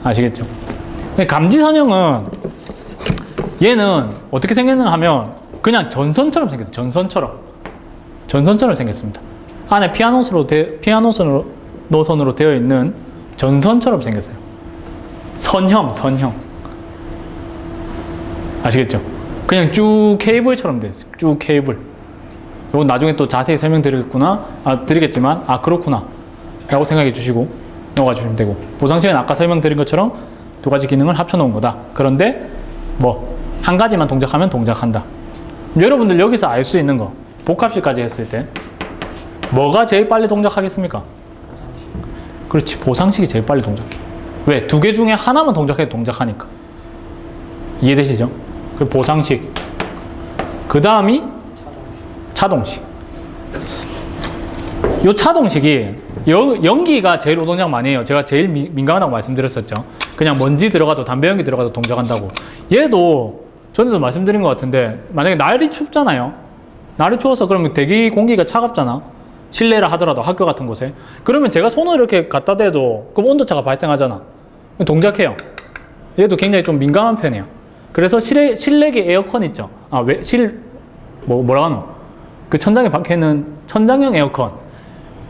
아시겠죠? 근데 감지 선형은 얘는 어떻게 생겼냐 하면 그냥 전선처럼 생겼어요. 전선처럼 생겼습니다. 안에 피아노선으로 되어 있는 전선처럼 생겼어요. 선형. 아시겠죠? 그냥 쭉 케이블처럼 되어 있어요. 쭉 케이블. 이건 나중에 또 자세히 드리겠지만, 그렇구나 라고 생각해 주시고 넘어가 주시면 되고, 보상식은 아까 설명드린 것처럼 두 가지 기능을 합쳐 놓은 거다. 그런데 한 가지만 동작하면 동작한다. 여러분들 여기서 알 수 있는 거, 복합식까지 했을 때 뭐가 제일 빨리 동작하겠습니까? 그렇지, 보상식이 제일 빨리 동작해. 왜? 두 개 중에 하나만 동작해도 동작하니까. 이해되시죠? 그 보상식, 그 다음이 차동식. 요 차동식이 연기가 제일 노동작 많이 해요. 제가 제일 민감하다고 말씀드렸었죠. 그냥 먼지 들어가도, 담배 연기 들어가도 동작한다고. 얘도 전에도 말씀드린 것 같은데, 만약에 날이 춥잖아요. 날이 추워서 그러면 대기 공기가 차갑잖아. 실내라 하더라도 학교 같은 곳에. 그러면 제가 손을 이렇게 갖다 대도 그럼 온도차가 발생하잖아. 동작해요. 얘도 굉장히 좀 민감한 편이에요. 그래서 실내기 에어컨 있죠. 뭐라 하노? 그 천장에 박혀있는 천장형 에어컨.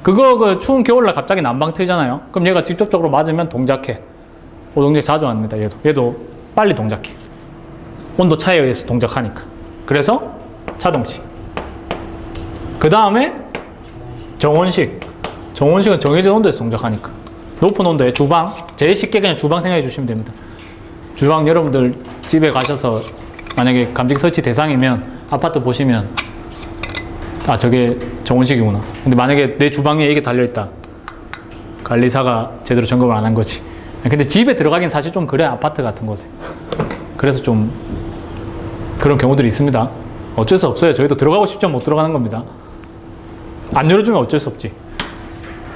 그거 추운 겨울날 갑자기 난방 트잖아요. 그럼 얘가 직접적으로 맞으면 동작해. 동작 자주 합니다. 얘도 빨리 동작해. 온도 차이에 의해서 동작하니까. 그래서 차동식. 그 다음에 정원식. 정원식은 정해진 온도에서 동작하니까. 높은 온도에 주방. 제일 쉽게 그냥 주방 생각해 주시면 됩니다. 주방 여러분들 집에 가셔서 만약에 감지기 설치 대상이면 아파트 보시면 저게 정원식이구나. 근데 만약에 내 주방 위에 이게 달려있다. 관리사가 제대로 점검을 안 한 거지. 근데 집에 들어가긴 사실 좀 그래, 아파트 같은 곳에. 그래서 좀 그런 경우들이 있습니다. 어쩔 수 없어요. 저희도 들어가고 싶지만 못 들어가는 겁니다. 안 열어주면 어쩔 수 없지.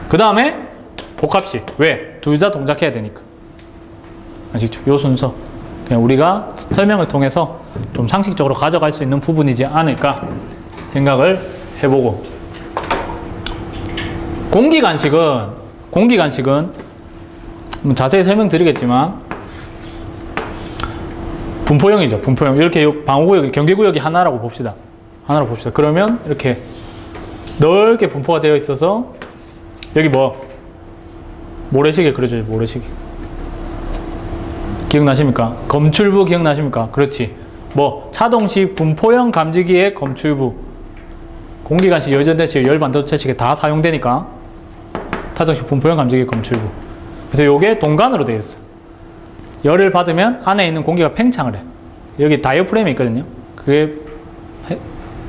그 다음에 복합식. 왜? 둘 다 동작해야 되니까. 아시죠? 요 순서. 그냥 우리가 설명을 통해서 좀 상식적으로 가져갈 수 있는 부분이지 않을까 생각을 해보고, 공기간식은 자세히 설명드리겠지만 분포형이죠. 분포형. 이렇게 방호구역, 경계구역이 하나라고 봅시다. 그러면 이렇게 넓게 분포가 되어 있어서 여기 모래시계 그려줘요. 모래시계. 기억나십니까? 검출부 기억나십니까? 그렇지. 차동식 분포형 감지기의 검출부. 공기간식, 열전대식, 열반도체식에 다 사용되니까 차동식 분포형 감지기 검출부. 그래서 요게 동간으로 되어 있어. 열을 받으면 안에 있는 공기가 팽창을 해. 여기 다이어프램이 있거든요. 그게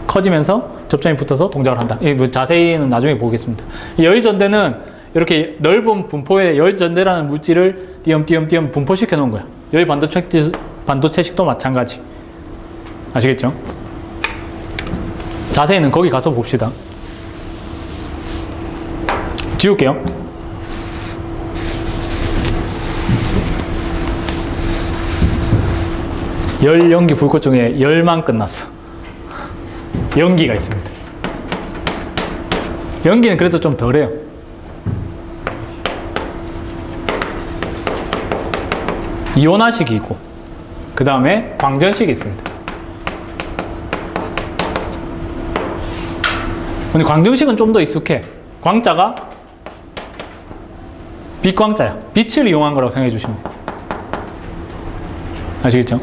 커지면서 접점이 붙어서 동작을 한다. 자세히는 나중에 보겠습니다. 열전대는 이렇게 넓은 분포의 열전대라는 물질을 띄엄띄엄 분포시켜 놓은 거야. 열반도체식도 마찬가지. 아시겠죠? 자세히는 거기 가서 봅시다. 지울게요. 열 연기 불꽃 중에 열만 끝났어. 연기가 있습니다. 연기는 그래도 좀 덜해요. 이온화식이 있고, 그 다음에 광전식이 있습니다. 근데 광전식은 좀 더 익숙해. 광자가 빛광자야. 빛을 이용한 거라고 생각해 주시면 돼요. 아시겠죠?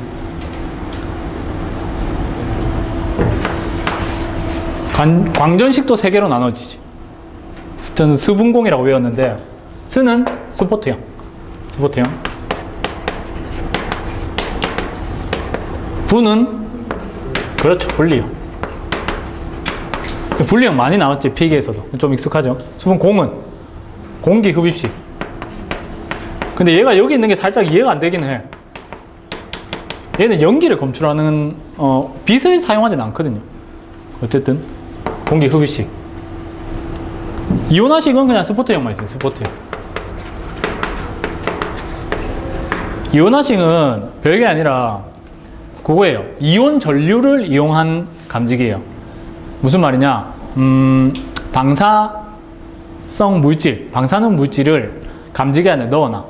광전식도 세 개로 나눠지지. 저는 스분공이라고 외웠는데, 스는 스포트형. 스포트형. 분은, 그렇죠, 분리형. 분리형 많이 나왔지, 필기에서도. 좀 익숙하죠? 수분공은 공기 흡입식. 근데 얘가 여기 있는 게 살짝 이해가 안 되긴 해. 얘는 연기를 검출하는, 빛을 사용하진 않거든요. 어쨌든, 공기 흡입식. 이온화식은 그냥 스포트형만 있어요, 스포트형. 이온화식은 별게 아니라, 그거예요. 이온 전류를 이용한 감지기예요. 무슨 말이냐? 방사성 물질, 방사능 물질을 감지기 안에 넣어놔.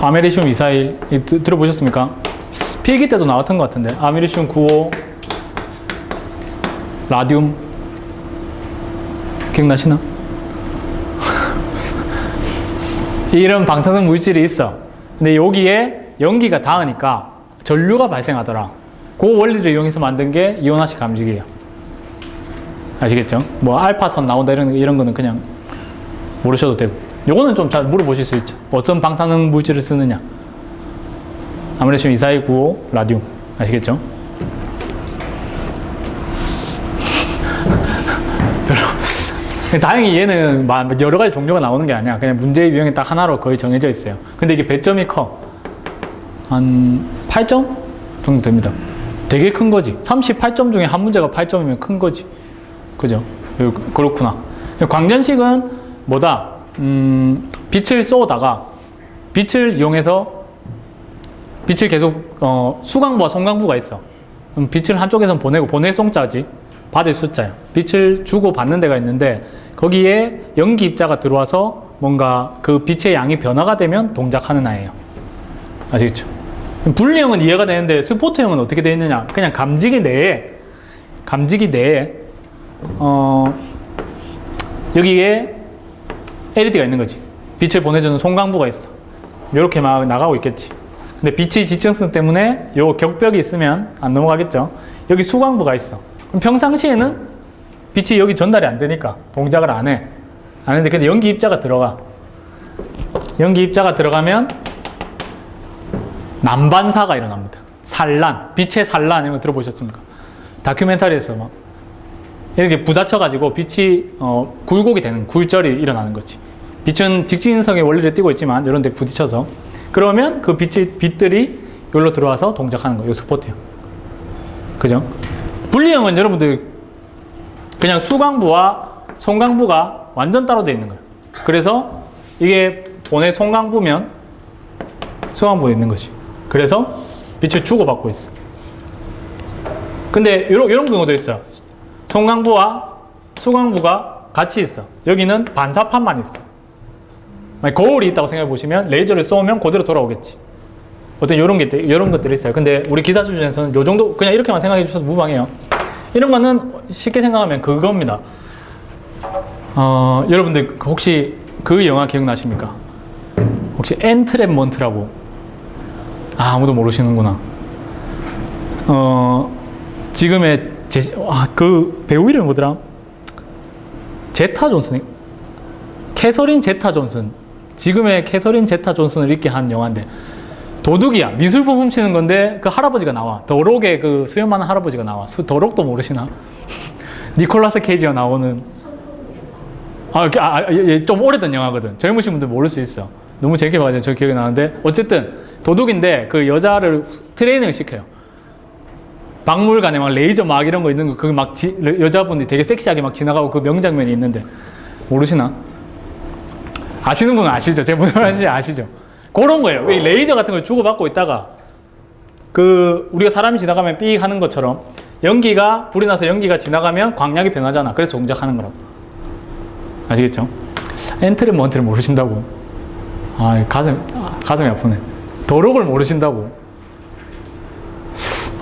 아메리슘 241 들어보셨습니까? 필기 때도 나왔던 것 같은데. 아메리슘 95 라듐 기억나시나? 이런 방사성 물질이 있어. 근데 여기에 연기가 닿으니까 전류가 발생하더라. 그 원리를 이용해서 만든 게 이온화식 감지기예요. 아시겠죠? 뭐 알파선 나온다 이런 거는 그냥 모르셔도 되고. 요거는 좀 잘 물어보실 수 있죠. 어떤 방사능 물질을 쓰느냐. 아메리슘 24195 라듐. 아시겠죠? 다행히 얘는 여러 가지 종류가 나오는 게 아니야. 그냥 문제의 유형이 딱 하나로 거의 정해져 있어요. 근데 이게 배점이 커. 한 8점 정도 됩니다. 되게 큰 거지. 38점 중에 한 문제가 8점이면 큰 거지. 그죠? 그렇구나. 광전식은 뭐다? 빛을 쏘다가 빛을 이용해서 빛을 계속 수광부와 송광부가 있어. 빛을 한쪽에선 보내고 보낼 송자지. 받을 숫자야. 빛을 주고 받는 데가 있는데 거기에 연기 입자가 들어와서 뭔가 그 빛의 양이 변화가 되면 동작하는 아이예요. 아시겠죠? 분리형은 이해가 되는데 스포트형은 어떻게 되어 있느냐? 그냥 감지기 내에 여기에 LED가 있는 거지. 빛을 보내주는 송광부가 있어. 이렇게 막 나가고 있겠지. 근데 빛의 지층성 때문에 요 격벽이 있으면 안 넘어가겠죠. 여기 수광부가 있어. 그럼 평상시에는 빛이 여기 전달이 안 되니까 동작을 안 해. 안 했는데 근데 연기 입자가 들어가. 연기 입자가 들어가면 난반사가 일어납니다. 산란, 빛의 산란 이런 거 들어보셨습니까? 다큐멘터리에서 막 이렇게 부딪혀가지고 빛이 굴곡이 되는 굴절이 일어나는 거지. 빛은 직진성의 원리를 띠고 있지만 이런 데 부딪혀서 그러면 그 빛들이 여기로 들어와서 동작하는 거예요. 스포트형. 그죠? 분리형은 여러분들 그냥 수광부와 송광부가 완전 따로 되어 있는 거예요. 그래서 이게 본의 송광부면 수광부에 있는 것이. 그래서 빛을 주고받고 있어. 근데 이런 경우도 있어요. 송광부와 수광부가 같이 있어. 여기는 반사판만 있어. 거울이 있다고 생각해 보시면 레이저를 쏘면 그대로 돌아오겠지. 어떤 이런 것들이 있어요. 근데 우리 기사 수준에서는 요 정도 그냥 이렇게만 생각해 주셔도 무방해요. 이런 거는 쉽게 생각하면 그겁니다. 여러분들 혹시 그 영화 기억나십니까? 혹시 엔트랩먼트라고 아무도 모르시는구나. 지금의 그 배우 이름이 뭐더라? 제타 존슨, 캐서린 제타 존슨. 지금의 캐서린 제타 존슨을 있게 한 영화인데 도둑이야. 미술품 훔치는 건데 그 할아버지가 나와. 더록의 그 수염 많은 할아버지가 나와. 더록도 모르시나? 니콜라스 케이지가 나오는 좀 오래된 영화거든. 젊으신 분들 모를 수 있어. 너무 재밌게 봐가지고 저 기억이 나는데 어쨌든 도둑인데 그 여자를 트레이닝을 시켜요. 박물관에 막 레이저 막 이런 거 있는 거 그 막 여자분이 되게 섹시하게 막 지나가고 그 명장면이 있는데 모르시나? 아시는 분은 아시죠? 제 분은 아시죠? 그런 거예요. 왜 레이저 같은 걸 주고받고 있다가 우리가 사람이 지나가면 삐 하는 것처럼 불이 나서 연기가 지나가면 광량이 변하잖아. 그래서 동작하는 거라고. 아시겠죠? 엔트리먼트를 모르신다고. 가슴이 아프네. 더럭을 모르신다고.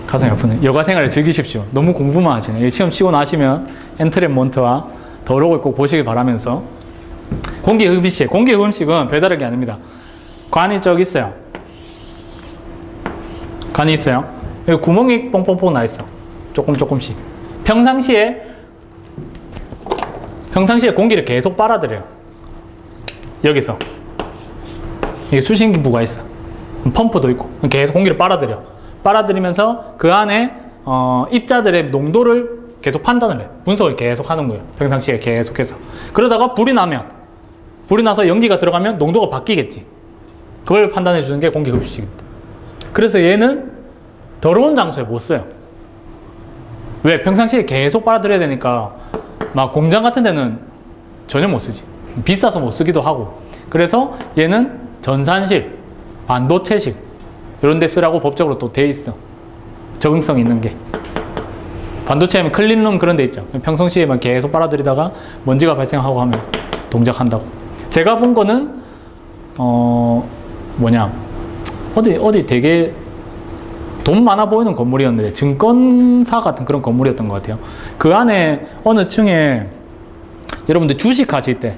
가슴이 아프네. 여가 생활을 즐기십시오. 너무 공부만 하시네. 시험 치고 나시면 엔트리먼트와 더럭을 꼭 보시길 바라면서. 공기흡입식. 공기흡입식은 별다른 게 아닙니다. 관이 저기 있어요. 관이 있어요. 여기 구멍이 뽕뽕뽕 나 있어. 조금씩. 평상시에 공기를 계속 빨아들여요. 여기서. 이게 수신기부가 있어. 펌프도 있고. 계속 공기를 빨아들여. 빨아들이면서 그 안에 입자들의 농도를 계속 판단을 해. 분석을 계속 하는 거예요. 평상시에 계속해서. 그러다가 불이 나서 연기가 들어가면 농도가 바뀌겠지. 그걸 판단해 주는 게 공기흡입식입니다. 그래서 얘는 더러운 장소에 못 써요. 왜? 평상시에 계속 빨아들여야 되니까 막 공장 같은 데는 전혀 못 쓰지. 비싸서 못 쓰기도 하고. 그래서 얘는 전산실, 반도체실 이런 데 쓰라고 법적으로 또 돼 있어. 적응성 있는 게. 반도체하면 클린룸 그런 데 있죠. 평상시에만 계속 빨아들이다가 먼지가 발생하고 하면 동작한다고. 제가 본 거는 어디 되게 돈 많아 보이는 건물이었는데 증권사 같은 그런 건물이었던 것 같아요. 그 안에 어느 층에 여러분들 주식 하실 때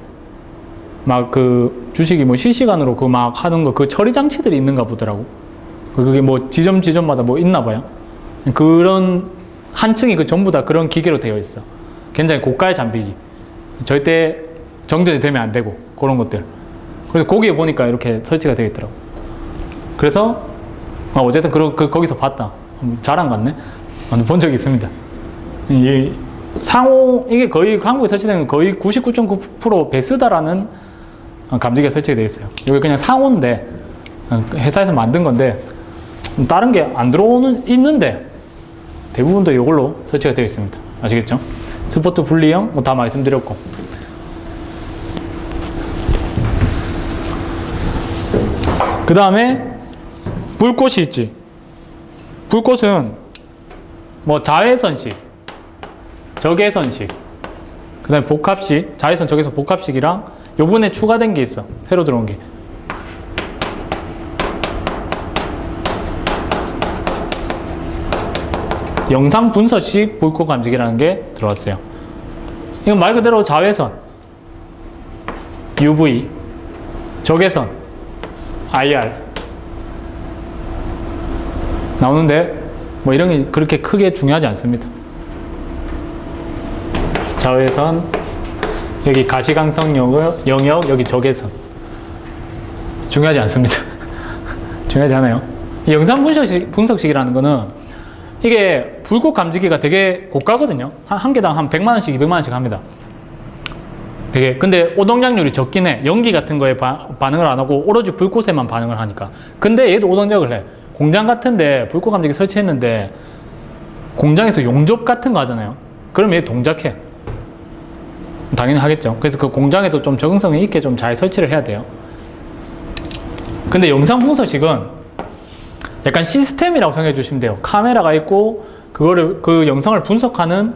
막 그 주식이 뭐 실시간으로 그 막 하는 거 그 처리 장치들이 있는가 보더라고. 그게 뭐 지점마다 뭐 있나 봐요. 그런 한 층이 전부 다 그런 기계로 되어 있어. 굉장히 고가의 장비지. 절대 정전이 되면 안 되고 그런 것들. 그래서 거기에 보니까 이렇게 설치가 되어 있더라고. 그래서 어쨌든 거기서 봤다. 자랑 같네. 본 적이 있습니다. 이게 거의 한국에 설치된 건 거의 99.9% 베스다라는 감지기가 설치가 되어 있어요. 이게 그냥 상호인데 회사에서 만든 건데 다른 게 안 있는데 대부분도 이걸로 설치가 되어 있습니다. 아시겠죠? 스포트 분리형 다 말씀드렸고. 그 다음에 불꽃이 있지. 불꽃은 뭐 자외선식, 적외선식, 그 다음에 복합식, 자외선, 적외선, 복합식이랑 요번에 추가된 게 있어. 새로 들어온 게. 영상 분석식 불꽃 감지기라는 게 들어왔어요. 이건 말 그대로 자외선, UV, 적외선, IR 나오는데 뭐 이런 게 그렇게 크게 중요하지 않습니다. 자외선, 여기 가시광선 영역, 여기 적외선 중요하지 않습니다. 중요하지 않아요. 이 영상 분석식이라는 거는 이게 불꽃 감지기가 되게 고가거든요. 한 개당 한 100만 원씩, 200만 원씩 합니다. 근데 오동작률이 적긴 해. 연기 같은 거에 반응을 안 하고 오로지 불꽃에만 반응을 하니까. 근데 얘도 오동작을 해. 공장 같은데 불꽃 감지기 설치했는데 공장에서 용접 같은 거 하잖아요. 그럼 얘 동작해. 당연히 하겠죠. 그래서 그 공장에서 좀 적응성이 있게 좀 잘 설치를 해야 돼요. 근데 영상 분석식은 약간 시스템이라고 생각해 주시면 돼요. 카메라가 있고 그 영상을 분석하는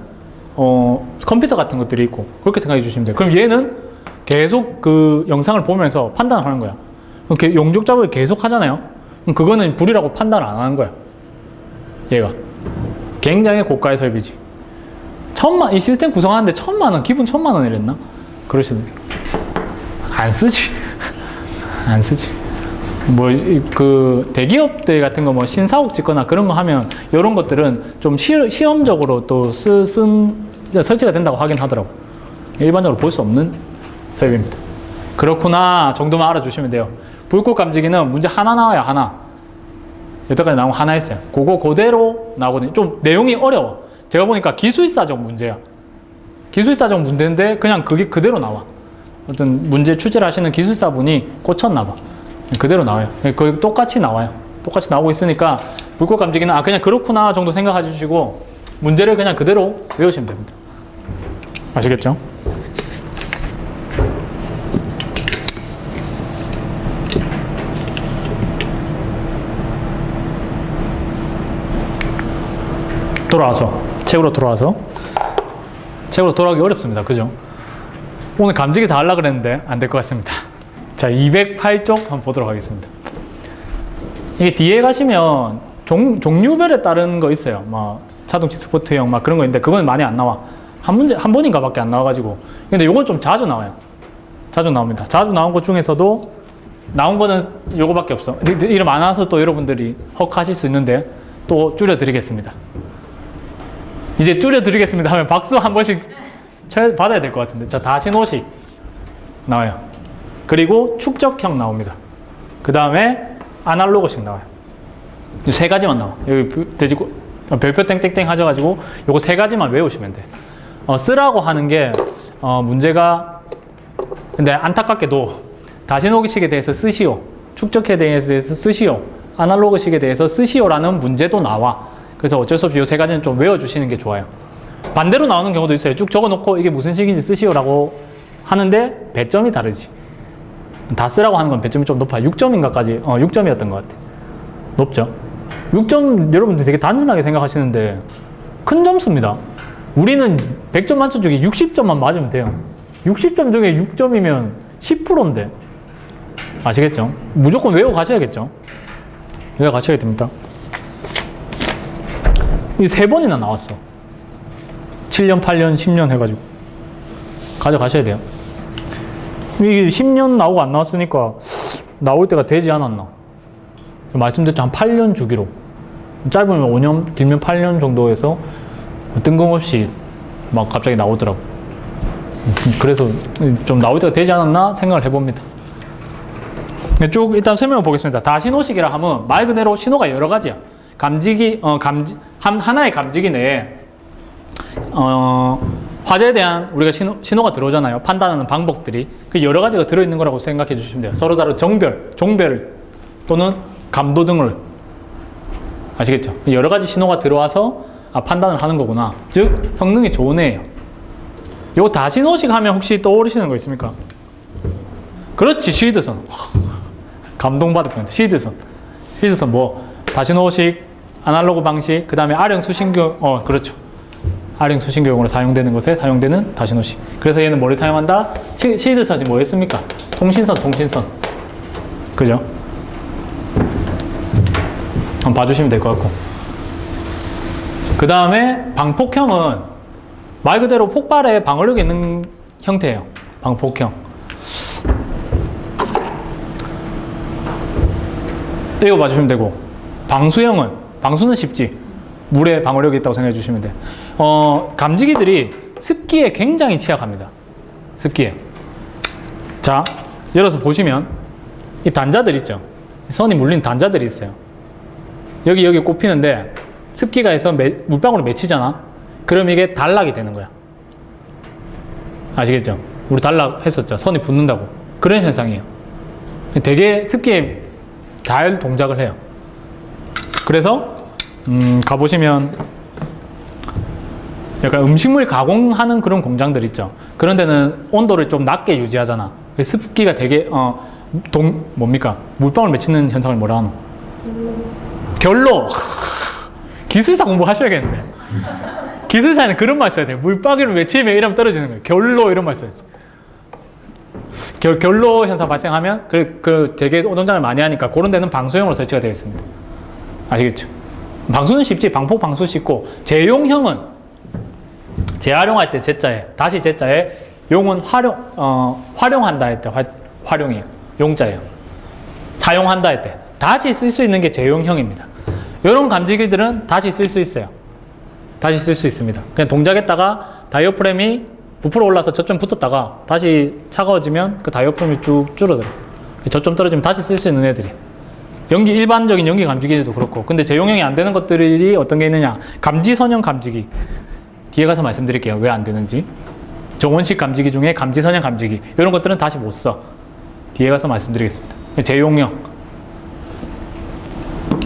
컴퓨터 같은 것들이 있고 그렇게 생각해 주시면 돼요. 그럼 얘는 계속 그 영상을 보면서 판단을 하는 거야. 이렇게 용접 작업을 계속 하잖아요. 그럼 그거는 불이라고 판단을 안 하는 거야. 얘가 굉장히 고가의 설비지. 이 시스템 구성하는데 1,000만 원, 기본 1,000만 원이랬나? 그러시던데. 안 쓰지. 안 쓰지. 대기업들 같은 거 신사옥 짓거나 그런 거 하면 이런 것들은 좀 시험적으로 또 설치가 된다고 하긴 하더라고. 일반적으로 볼 수 없는 설비입니다. 그렇구나 정도만 알아주시면 돼요. 불꽃 감지기는 문제 하나 나와요. 하나. 여태까지 나온 거 하나 있어요. 그대로 나오거든요. 좀 내용이 어려워. 제가 보니까 기술사적 문제야. 기술사적 문제인데 그냥 그게 그대로 나와. 어떤 문제 출제를 하시는 기술사분이 꽂혔나 봐. 그대로 나와요. 거의 똑같이 나와요. 똑같이 나오고 있으니까 불꽃 감지기는 그냥 그렇구나 정도 생각해 주시고 문제를 그냥 그대로 외우시면 됩니다. 아시겠죠? 책으로 돌아오기 어렵습니다. 그죠? 오늘 감지기 다 하려고 그랬는데 안 될 것 같습니다. 자, 208쪽 한번 보도록 하겠습니다. 이게 뒤에 가시면 종류별에 따른 거 있어요. 막 자동차 스포트형 막 그런 거 있는데 그건 많이 안 나와. 한 번인가 밖에 안 나와가지고. 근데 요건 좀 자주 나와요. 자주 나옵니다. 자주 나온 것 중에서도 나온 거는 요거밖에 없어. 이름 안 와서 또 여러분들이 헉하실 수 있는데 또 줄여드리겠습니다. 이제 줄여드리겠습니다 하면 박수 한 번씩 받아야 될 것 같은데. 자, 다신호식 나와요. 그리고 축적형 나옵니다. 그 다음에 아날로그식 나와요. 이 세 가지만 나와. 여기 별표 땡땡땡 하셔가지고 요거 세 가지만 외우시면 돼. 쓰라고 하는 게 문제가 근데 안타깝게도 다신호식에 대해서 쓰시오, 축적에 대해서 쓰시오, 아날로그식에 대해서 쓰시오라는 문제도 나와. 그래서 어쩔 수 없이 이 세 가지는 좀 외워주시는 게 좋아요. 반대로 나오는 경우도 있어요. 쭉 적어놓고 이게 무슨 식인지 쓰시오라고 하는데 배점이 다르지. 다 쓰라고 하는 건 배점이 좀 높아요. 6점인가까지 6점이었던 것 같아. 높죠? 6점 여러분들 되게 단순하게 생각하시는데 큰 점수입니다. 우리는 100점 만점 중에 60점만 맞으면 돼요. 60점 중에 6점이면 10%인데 아시겠죠? 무조건 외워 가셔야겠죠? 외워 가셔야 됩니다. 이 3번이나 나왔어. 7년, 8년, 10년 해가지고 가져가셔야 돼요. 이게 10년 나오고 안 나왔으니까 나올 때가 되지 않았나. 말씀드렸죠. 한 8년 주기로. 짧으면 5년, 길면 8년 정도에서 뜬금없이 막 갑자기 나오더라고. 그래서 좀 나올 때가 되지 않았나 생각을 해봅니다. 쭉 일단 설명을 보겠습니다. 다신호식이라 하면 말 그대로 신호가 여러 가지야. 하나의 감지기 내에 화재에 대한 우리가 신호가 들어오잖아요. 판단하는 방법들이 그 여러 가지가 들어있는 거라고 생각해 주시면 돼요. 서로 다른 종별 또는 감도 등을 아시겠죠? 여러 가지 신호가 들어와서 판단을 하는 거구나. 즉 성능이 좋은 애예요. 요 다신호식 하면 혹시 떠오르시는 거 있습니까? 그렇지, 시드선. 감동받을 뻔했다. 시드선 뭐 다신호식, 아날로그 방식, 그 다음에 R형 수신교육, 그렇죠. R형 수신교육으로 사용되는 것에 사용되는 다신호식. 그래서 얘는 뭐를 사용한다? 시드선이 뭐였습니까? 통신선. 그죠? 한번 봐주시면 될 것 같고. 그 다음에 방폭형은 말 그대로 폭발에 방어력이 있는 형태예요. 방폭형. 이거 봐주시면 되고, 방수는 쉽지. 물에 방어력이 있다고 생각해 주시면 돼. 감지기들이 습기에 굉장히 취약합니다. 습기에. 자, 열어서 보시면 이 단자들 있죠. 선이 물린 단자들이 있어요. 여기 꼽히는데 습기가 해서 물방울을 맺히잖아. 그럼 이게 단락이 되는 거야. 아시겠죠? 우리 단락 했었죠. 선이 붙는다고. 그런 현상이에요. 되게 습기에 잘 동작을 해요. 그래서 가보시면 약간 음식물 가공하는 그런 공장들 있죠. 그런 데는 온도를 좀 낮게 유지하잖아. 습기가 되게 물방울 맺히는 현상을 뭐라 하노? 결로. 기술사 공부하셔야겠는데. 기술사는 그런 말 써야 돼요. 물방울을 맺히면 이러면 떨어지는 거예요. 결로 이런 말 써야지. 결로 현상 발생하면 되게 오동장을 많이 하니까 그런 데는 방수형으로 설치가 되어 있습니다. 아시겠죠? 방수는 쉽지. 방폭 방수 쉽고, 재용형은 재활용할 때 제자에, 다시 제자에, 용은 활용한다 할 때 활용이에요. 용자예요. 사용한다 할 때 다시 쓸 수 있는 게 재용형입니다. 이런 감지기들은 다시 쓸 수 있어요. 다시 쓸 수 있습니다. 그냥 동작했다가 다이어프램이 부풀어 올라서 저점 붙었다가 다시 차가워지면 그 다이어프램이 쭉 줄어들어요. 저점 떨어지면 다시 쓸 수 있는 애들이. 일반적인 연기 감지기들도 그렇고. 근데 재용형이 안 되는 것들이 어떤 게 있느냐? 감지선형 감지기. 뒤에 가서 말씀드릴게요. 왜 안 되는지. 정원식 감지기 중에 감지선형 감지기. 이런 것들은 다시 못 써. 뒤에 가서 말씀드리겠습니다. 재용형.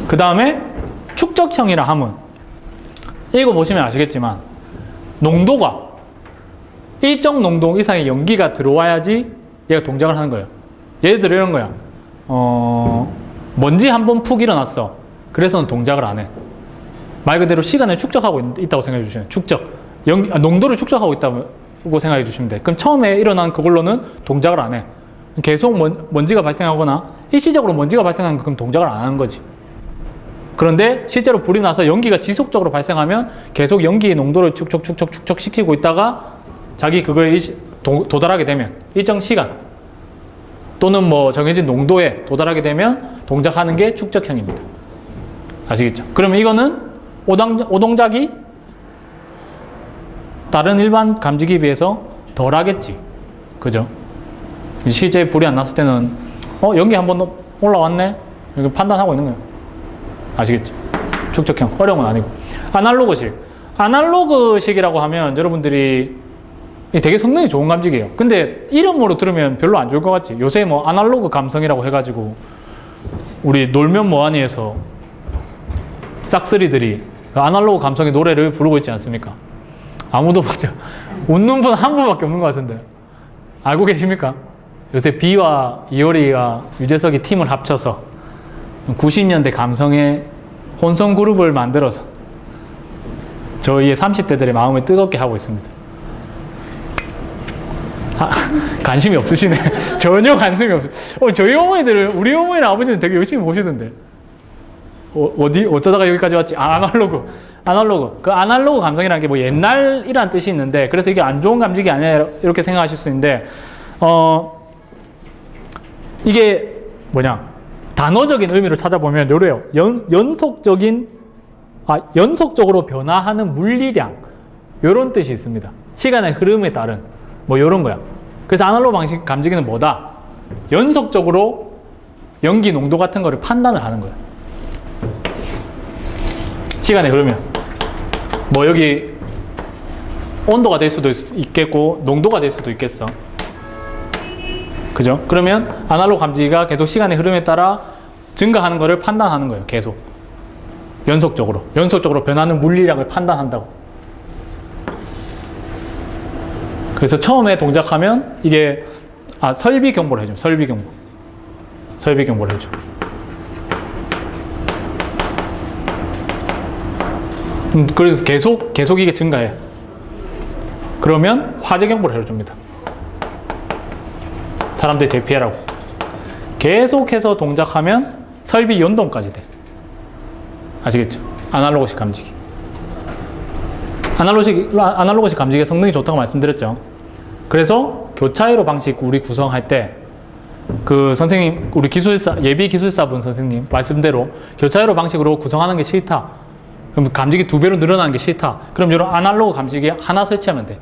그 다음에 축적형이라 하면 읽어보시면 아시겠지만 농도가 일정 농도 이상의 연기가 들어와야지 얘가 동작을 하는 거예요. 예를 들어 이런 거야. 먼지 한번 푹 일어났어. 그래서는 동작을 안 해. 말 그대로 시간을 축적하고 있다고 생각해 주시면 농도를 축적하고 있다고 생각해 주시면 돼. 그럼 처음에 일어난 그걸로는 동작을 안 해. 계속 먼지가 발생하거나 일시적으로 먼지가 발생하면 그럼 동작을 안 하는 거지. 그런데 실제로 불이 나서 연기가 지속적으로 발생하면 계속 연기의 농도를 축적 시키고 있다가 자기 그거에 도달하게 되면 일정 시간 또는 뭐 정해진 농도에 도달하게 되면 동작하는 게 축적형입니다. 아시겠죠? 그러면 이거는 오동작이 다른 일반 감지기에 비해서 덜 하겠지. 그죠? 실제 불이 안 났을 때는 연기 한번 올라왔네? 이렇게 판단하고 있는 거예요. 아시겠죠? 축적형. 어려운 건 아니고. 아날로그식이라고 하면 여러분들이 되게 성능이 좋은 감지기예요. 근데 이름으로 들으면 별로 안 좋을 것 같지? 요새 뭐 아날로그 감성이라고 해가지고 우리 놀면 뭐하니에서 싹쓸이들이 그 아날로그 감성의 노래를 부르고 있지 않습니까? 아무도 맞죠? 웃는 분 한 분밖에 없는 것 같은데 알고 계십니까? 요새 비와 이효리가 유재석이 팀을 합쳐서 90년대 감성의 혼성 그룹을 만들어서 저희의 30대들의 마음을 뜨겁게 하고 있습니다. 관심이 없으시네. 전혀 관심이 없어요. 저희 어머니들, 우리 어머니랑 아버지는 되게 열심히 보시던데. 어쩌다가 여기까지 왔지? 아날로그. 그 아날로그 감성이라는 게 뭐 옛날이란 뜻이 있는데, 그래서 이게 안 좋은 감지기 아니야, 이렇게 생각하실 수 있는데, 이게 단어적인 의미로 찾아보면 요래요. 연속적으로 변화하는 물리량. 요런 뜻이 있습니다. 시간의 흐름에 따른. 뭐 요런 거야. 그래서 아날로그 방식 감지기는 뭐다? 연속적으로 연기 농도 같은 거를 판단을 하는 거야. 시간에 흐르면 뭐 여기 온도가 될 수도 있겠고 농도가 될 수도 있겠어. 그죠? 그러면 아날로그 감지기가 계속 시간의 흐름에 따라 증가하는 거를 판단하는 거예요. 계속 연속적으로 변하는 물리량을 판단한다고. 그래서 처음에 동작하면 이게 설비 경보를 해줘. 설비 경보를 해줘. 그래서 계속 이게 증가해. 그러면 화재 경보를 해줍니다. 사람들이 대피하라고. 계속해서 동작하면 설비 연동까지 돼. 아시겠죠? 아날로그식 감지기. 아날로그식 감지기의 성능이 좋다고 말씀드렸죠. 그래서 교차회로 방식 우리 구성할 때 그 선생님, 우리 예비 기술사분 선생님 말씀대로 교차회로 방식으로 구성하는 게 싫다. 그럼 감지기 2배로 늘어나는 게 싫다. 그럼 이런 아날로그 감지기 하나 설치하면 돼.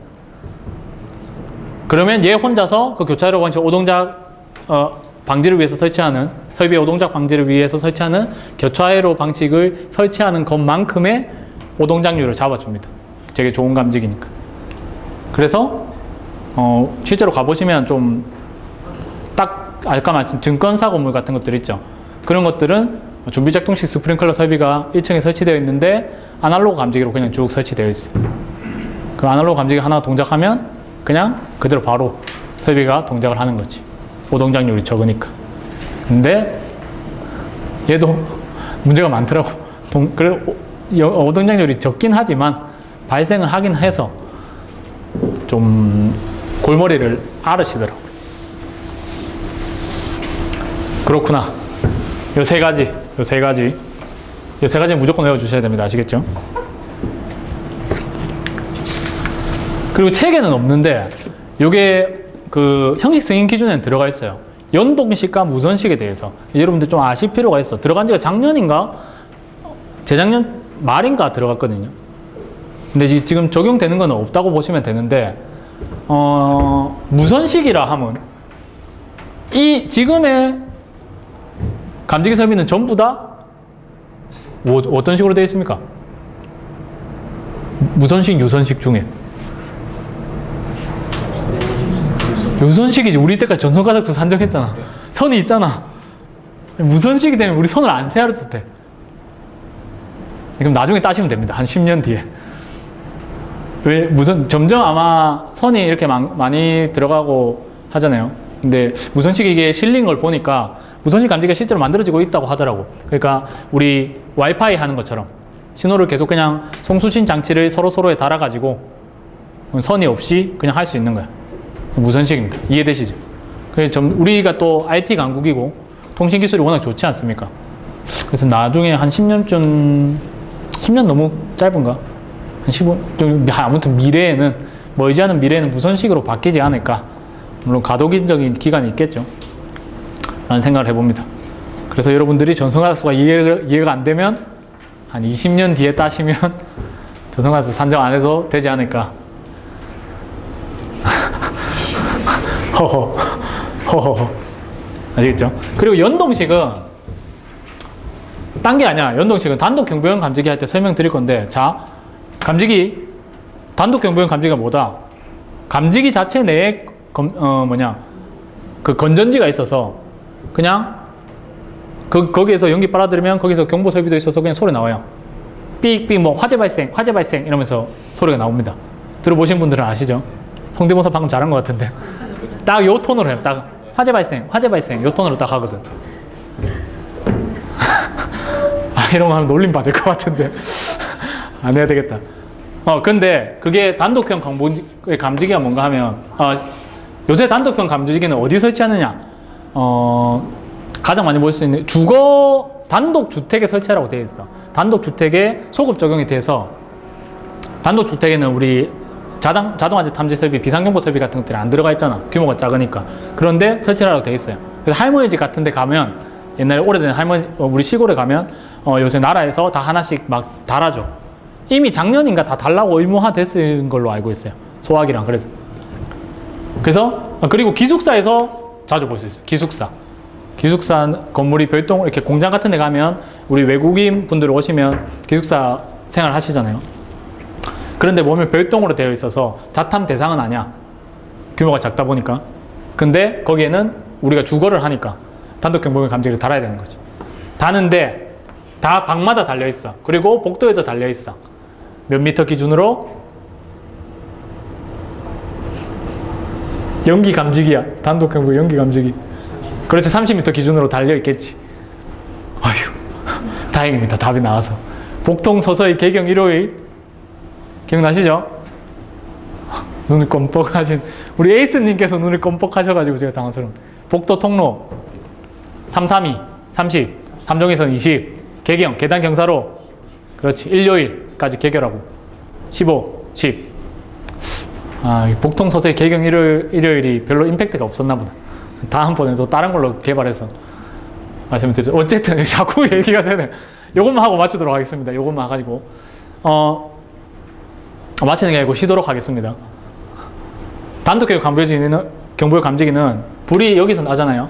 그러면 얘 혼자서 그 교차회로 방식 오동작 방지를 위해서 설치하는, 설비의 오동작 방지를 위해서 설치하는 교차회로 방식을 설치하는 것만큼의 오동작률을 잡아줍니다. 되게 좋은 감지기니까. 그래서 실제로 가보시면 좀 딱 아까 말씀 증권사 건물 같은 것들 있죠. 그런 것들은 준비작동식 스프링클러 설비가 1층에 설치되어 있는데 아날로그 감지기로 그냥 쭉 설치되어 있어요. 그 아날로그 감지기 하나 동작하면 그냥 그대로 바로 설비가 동작을 하는 거지. 오동작률이 적으니까. 근데 얘도 문제가 많더라고. 오동작률이 적긴 하지만 발생을 하긴 해서 좀 골머리를 앓으시더라고요. 그렇구나. 요 세 가지는 무조건 외워주셔야 됩니다. 아시겠죠? 그리고 책에는 없는데 요게 그 형식 승인 기준에는 들어가 있어요. 연동식과 무선식에 대해서 여러분들 좀 아실 필요가 있어. 들어간 지가 작년인가? 재작년 말인가 들어갔거든요. 근데 지금 적용되는 건 없다고 보시면 되는데 무선식이라 하면 이 지금의 감지기 설비는 전부 다 어떤 식으로 되어 있습니까? 무선식, 유선식 중에 유선식이지. 우리 때까지 전선가닥수 산정했잖아. 선이 있잖아. 무선식이 되면 우리 선을 안 세워도 돼. 그럼 나중에 따시면 됩니다. 한 10년 뒤에. 왜 점점 아마 선이 이렇게 많이 들어가고 하잖아요. 근데 무선식 이게 실린 걸 보니까 무선식 감지기가 실제로 만들어지고 있다고 하더라고. 그러니까 우리 와이파이 하는 것처럼 신호를 계속 그냥 송수신 장치를 서로에 달아가지고 선이 없이 그냥 할 수 있는 거야. 무선식입니다. 이해되시죠? 그래서 우리가 또 IT 강국이고 통신 기술이 워낙 좋지 않습니까? 그래서 나중에 한 10년쯤, 10년 너무 짧은가? 한 15, 아무튼 미래에는, 멀지 않은 미래에는 무선식으로 바뀌지 않을까. 물론 가도적인 기간이 있겠죠. 라는 생각을 해봅니다. 그래서 여러분들이 전선가닥수가 이해가 안 되면 한 20년 뒤에 따시면 전선가닥수 산정 안 해도 되지 않을까. 허허. 아시겠죠? 그리고 연동식은 딴 게 아니야. 연동식은 단독 경보용 감지기 할 때 설명드릴 건데, 자, 감지기, 단독 경보용 감지기가 뭐다? 감지기 자체 내에 그 건전지가 있어서 그냥 거기에서 연기 빨아들이면 거기서 경보 설비도 있어서 그냥 소리 나와요. 삑삑 뭐 화재 발생 이러면서 소리가 나옵니다. 들어보신 분들은 아시죠? 성대모사 방금 잘한 것 같은데 딱 요 톤으로 해요. 딱 화재 발생 요 톤으로 딱 하거든. 이런 거 하면 놀림 받을 것 같은데 안 해야 되겠다. 근데 그게 단독형 감지기가 뭔가 하면 요새 단독형 감지기는 어디 설치하느냐? 가장 많이 볼 수 있는 단독 주택에 설치하라고 되어 있어. 단독 주택에 소급 적용이 돼서 단독 주택에는 우리 자동화재 탐지 설비, 비상경보 설비 같은 것들이 안 들어가 있잖아. 규모가 작으니까. 그런데 설치하라고 되어 있어요. 그래서 할머니 집 같은 데 가면, 옛날에 오래된 우리 시골에 가면 요새 나라에서 다 하나씩 막 달아줘. 이미 작년인가 다 달라고 의무화 됐은 걸로 알고 있어요. 소화기랑. 그래서 그리고 기숙사에서 자주 볼 수 있어요. 기숙사 건물이 별도로 이렇게 공장 같은 데 가면 우리 외국인 분들 오시면 기숙사 생활 하시잖아요. 그런데 보면 별도로 되어 있어서 자탐 대상은 아니야. 규모가 작다 보니까. 근데 거기에는 우리가 주거를 하니까 단독 경보용 감지기를 달아야 되는 거지. 다는데 다 방마다 달려 있어. 그리고 복도에도 달려 있어. 몇 미터 기준으로? 연기 감지기야. 단독 경보 연기 감지기. 그렇지, 30m 기준으로 달려 있겠지. 아휴, 다행입니다. 답이 나와서. 복통 서서히 개경 일요일 기억나시죠? 눈을 껌뻑하신 우리 에이스님께서 눈을 껌뻑하셔가지고 제가 당황스러운. 복도 통로 332, 30, 삼종에선 20, 개경, 계단 경사로. 그렇지, 일요일까지 개결하고 15, 10. 복통 서서히 개경 일요일이 별로 임팩트가 없었나 보다. 다음번에도 다른 걸로 개발해서 말씀을 드리죠. 어쨌든 자꾸 얘기가 되네. 요것만 하고 마치도록 하겠습니다. 요것만 가지고 마치는 게 아니고 쉬도록 하겠습니다. 단독 경보용 감지기는 불이 여기서 나잖아요.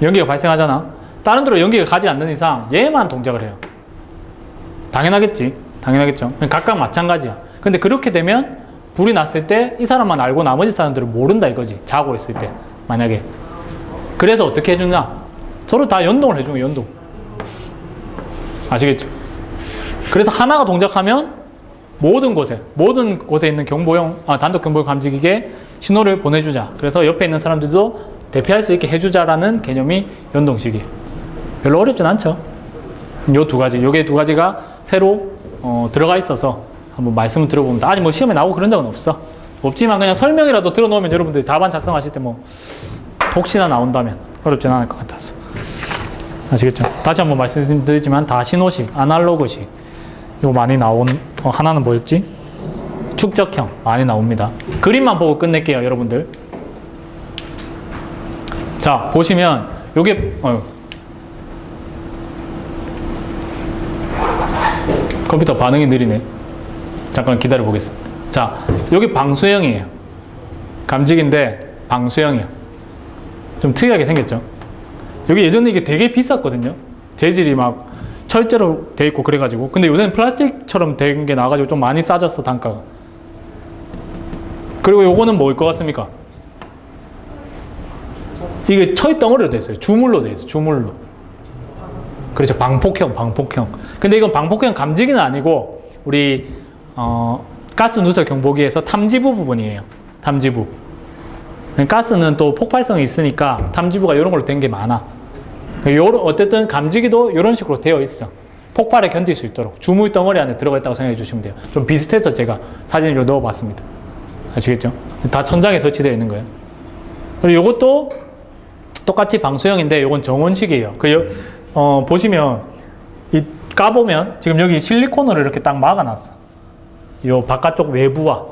연기가 발생하잖아. 다른 데로 연기가 가지 않는 이상 얘만 동작을 해요. 당연하겠죠. 각각 마찬가지야. 근데 그렇게 되면 불이 났을 때 이 사람만 알고 나머지 사람들은 모른다 이거지. 자고 있을 때 만약에. 그래서 어떻게 해주냐? 서로 다 연동을 해주는 거예요. 연동. 아시겠죠? 그래서 하나가 동작하면 모든 곳에 있는 단독 경보용 감지기에 신호를 보내주자. 그래서 옆에 있는 사람들도 대피할 수 있게 해주자라는 개념이 연동식이에요. 별로 어렵진 않죠. 요게 두 가지가 새로 들어가 있어서 한번 말씀을 들어봅니다. 아직 뭐 시험에 나오고 그런 적은 없지만 그냥 설명이라도 들어놓으면 여러분들이 답안 작성하실 때 뭐 혹시나 나온다면 어렵진 않을 것 같아서. 아시겠죠? 다시 한번 말씀드리지만 다 신호식, 아날로그식. 이거 많이 나온 하나는 뭐였지? 축적형 많이 나옵니다. 그림만 보고 끝낼게요, 여러분들. 자, 보시면 요게 컴퓨터 반응이 느리네. 잠깐 기다려 보겠습니다. 자, 요게 방수형이에요. 감지기인데 방수형이야. 좀 특이하게 생겼죠? 여기 예전에 이게 되게 비쌌거든요. 재질이 막 철제로 돼 있고 그래가지고. 근데 요새는 플라스틱처럼 된 게 나와가지고 좀 많이 싸졌어, 단가가. 그리고 요거는 뭐일 것 같습니까? 이게 철덩어리로 돼 있어요. 주물로 돼 있어요. 주물로. 그렇죠. 방폭형. 근데 이건 방폭형 감지기는 아니고 우리 가스 누설 경보기에서 탐지부 부분이에요. 탐지부. 가스는 또 폭발성이 있으니까 탐지부가 이런 걸로 된 게 많아. 어쨌든 감지기도 이런 식으로 되어 있어. 폭발에 견딜 수 있도록 주물 덩어리 안에 들어가 있다고 생각해 주시면 돼요. 좀 비슷해서 제가 사진을 좀 넣어봤습니다. 아시겠죠? 다 천장에 설치되어 있는 거예요. 그리고 이것도 똑같이 방수형인데 이건 정원식이에요. 보시면 이 까보면 지금 여기 실리콘으로 이렇게 딱 막아놨어. 이 바깥쪽 외부와.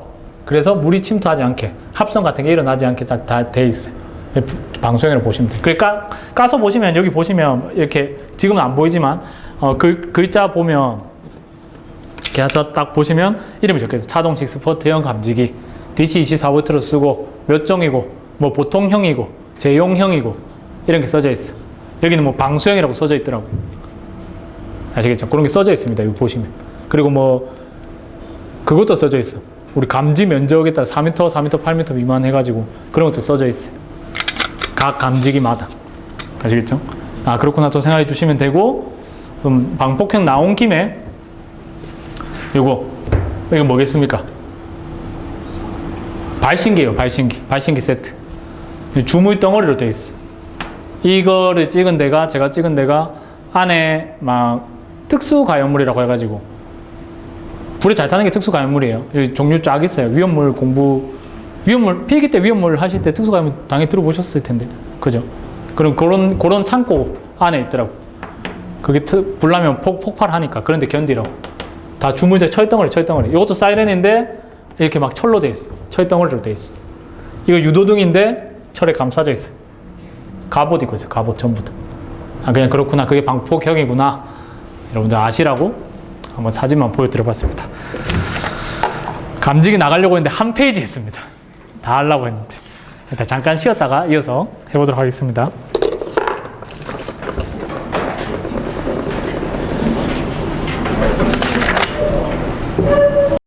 그래서 물이 침투하지 않게, 합성 같은 게 일어나지 않게 다 돼 있어요. 방수형이라고 보시면 돼요. 그러니까 까서 보시면 여기 보시면 이렇게 지금은 안 보이지만 글자 보면 이렇게 해서 딱 보시면 이름이 적혀있어요. 차동식 스포트형 감지기, DC 24V로 쓰고 몇 종이고 뭐 보통형이고 재용형이고 이런 게 써져 있어. 여기는 뭐 방수형이라고 써져 있더라고. 아시겠죠? 그런 게 써져 있습니다. 여기 보시면. 그리고 뭐 그것도 써져 있어. 우리 감지 면적에 따라 4m, 4m, 8m 미만 해가지고 그런 것도 써져 있어요. 각 감지기마다. 아시겠죠? 아, 그렇구나 또 생각해 주시면 되고, 그럼 방폭형 나온 김에 이거 뭐겠습니까? 발신기예요. 발신기 세트. 주물 덩어리로 되어 있어. 이거를 제가 찍은 데가 안에 막 특수 가연물이라고 해가지고 불에 잘 타는 게 특수 가연물이에요. 종류 쫙 있어요. 필기 때 위험물 하실 때 특수 가연물 당연히 들어보셨을 텐데, 그죠? 그럼 그런 창고 안에 있더라고. 그게 불나면 폭발하니까 그런데 견디라고. 다 주물대 철덩어리. 이것도 사이렌인데 이렇게 막 철로 돼 있어. 철덩어리로 돼 있어. 이거 유도등인데 철에 감싸져 있어. 갑옷 입고 있어. 갑옷 전부 다. 아, 그냥 그렇구나. 그게 방폭형이구나. 여러분들 아시라고 한번 사진만 보여드려 봤습니다. 감지기 나가려고 했는데 한 페이지 했습니다. 다 하려고 했는데. 일단 잠깐 쉬었다가 이어서 해보도록 하겠습니다.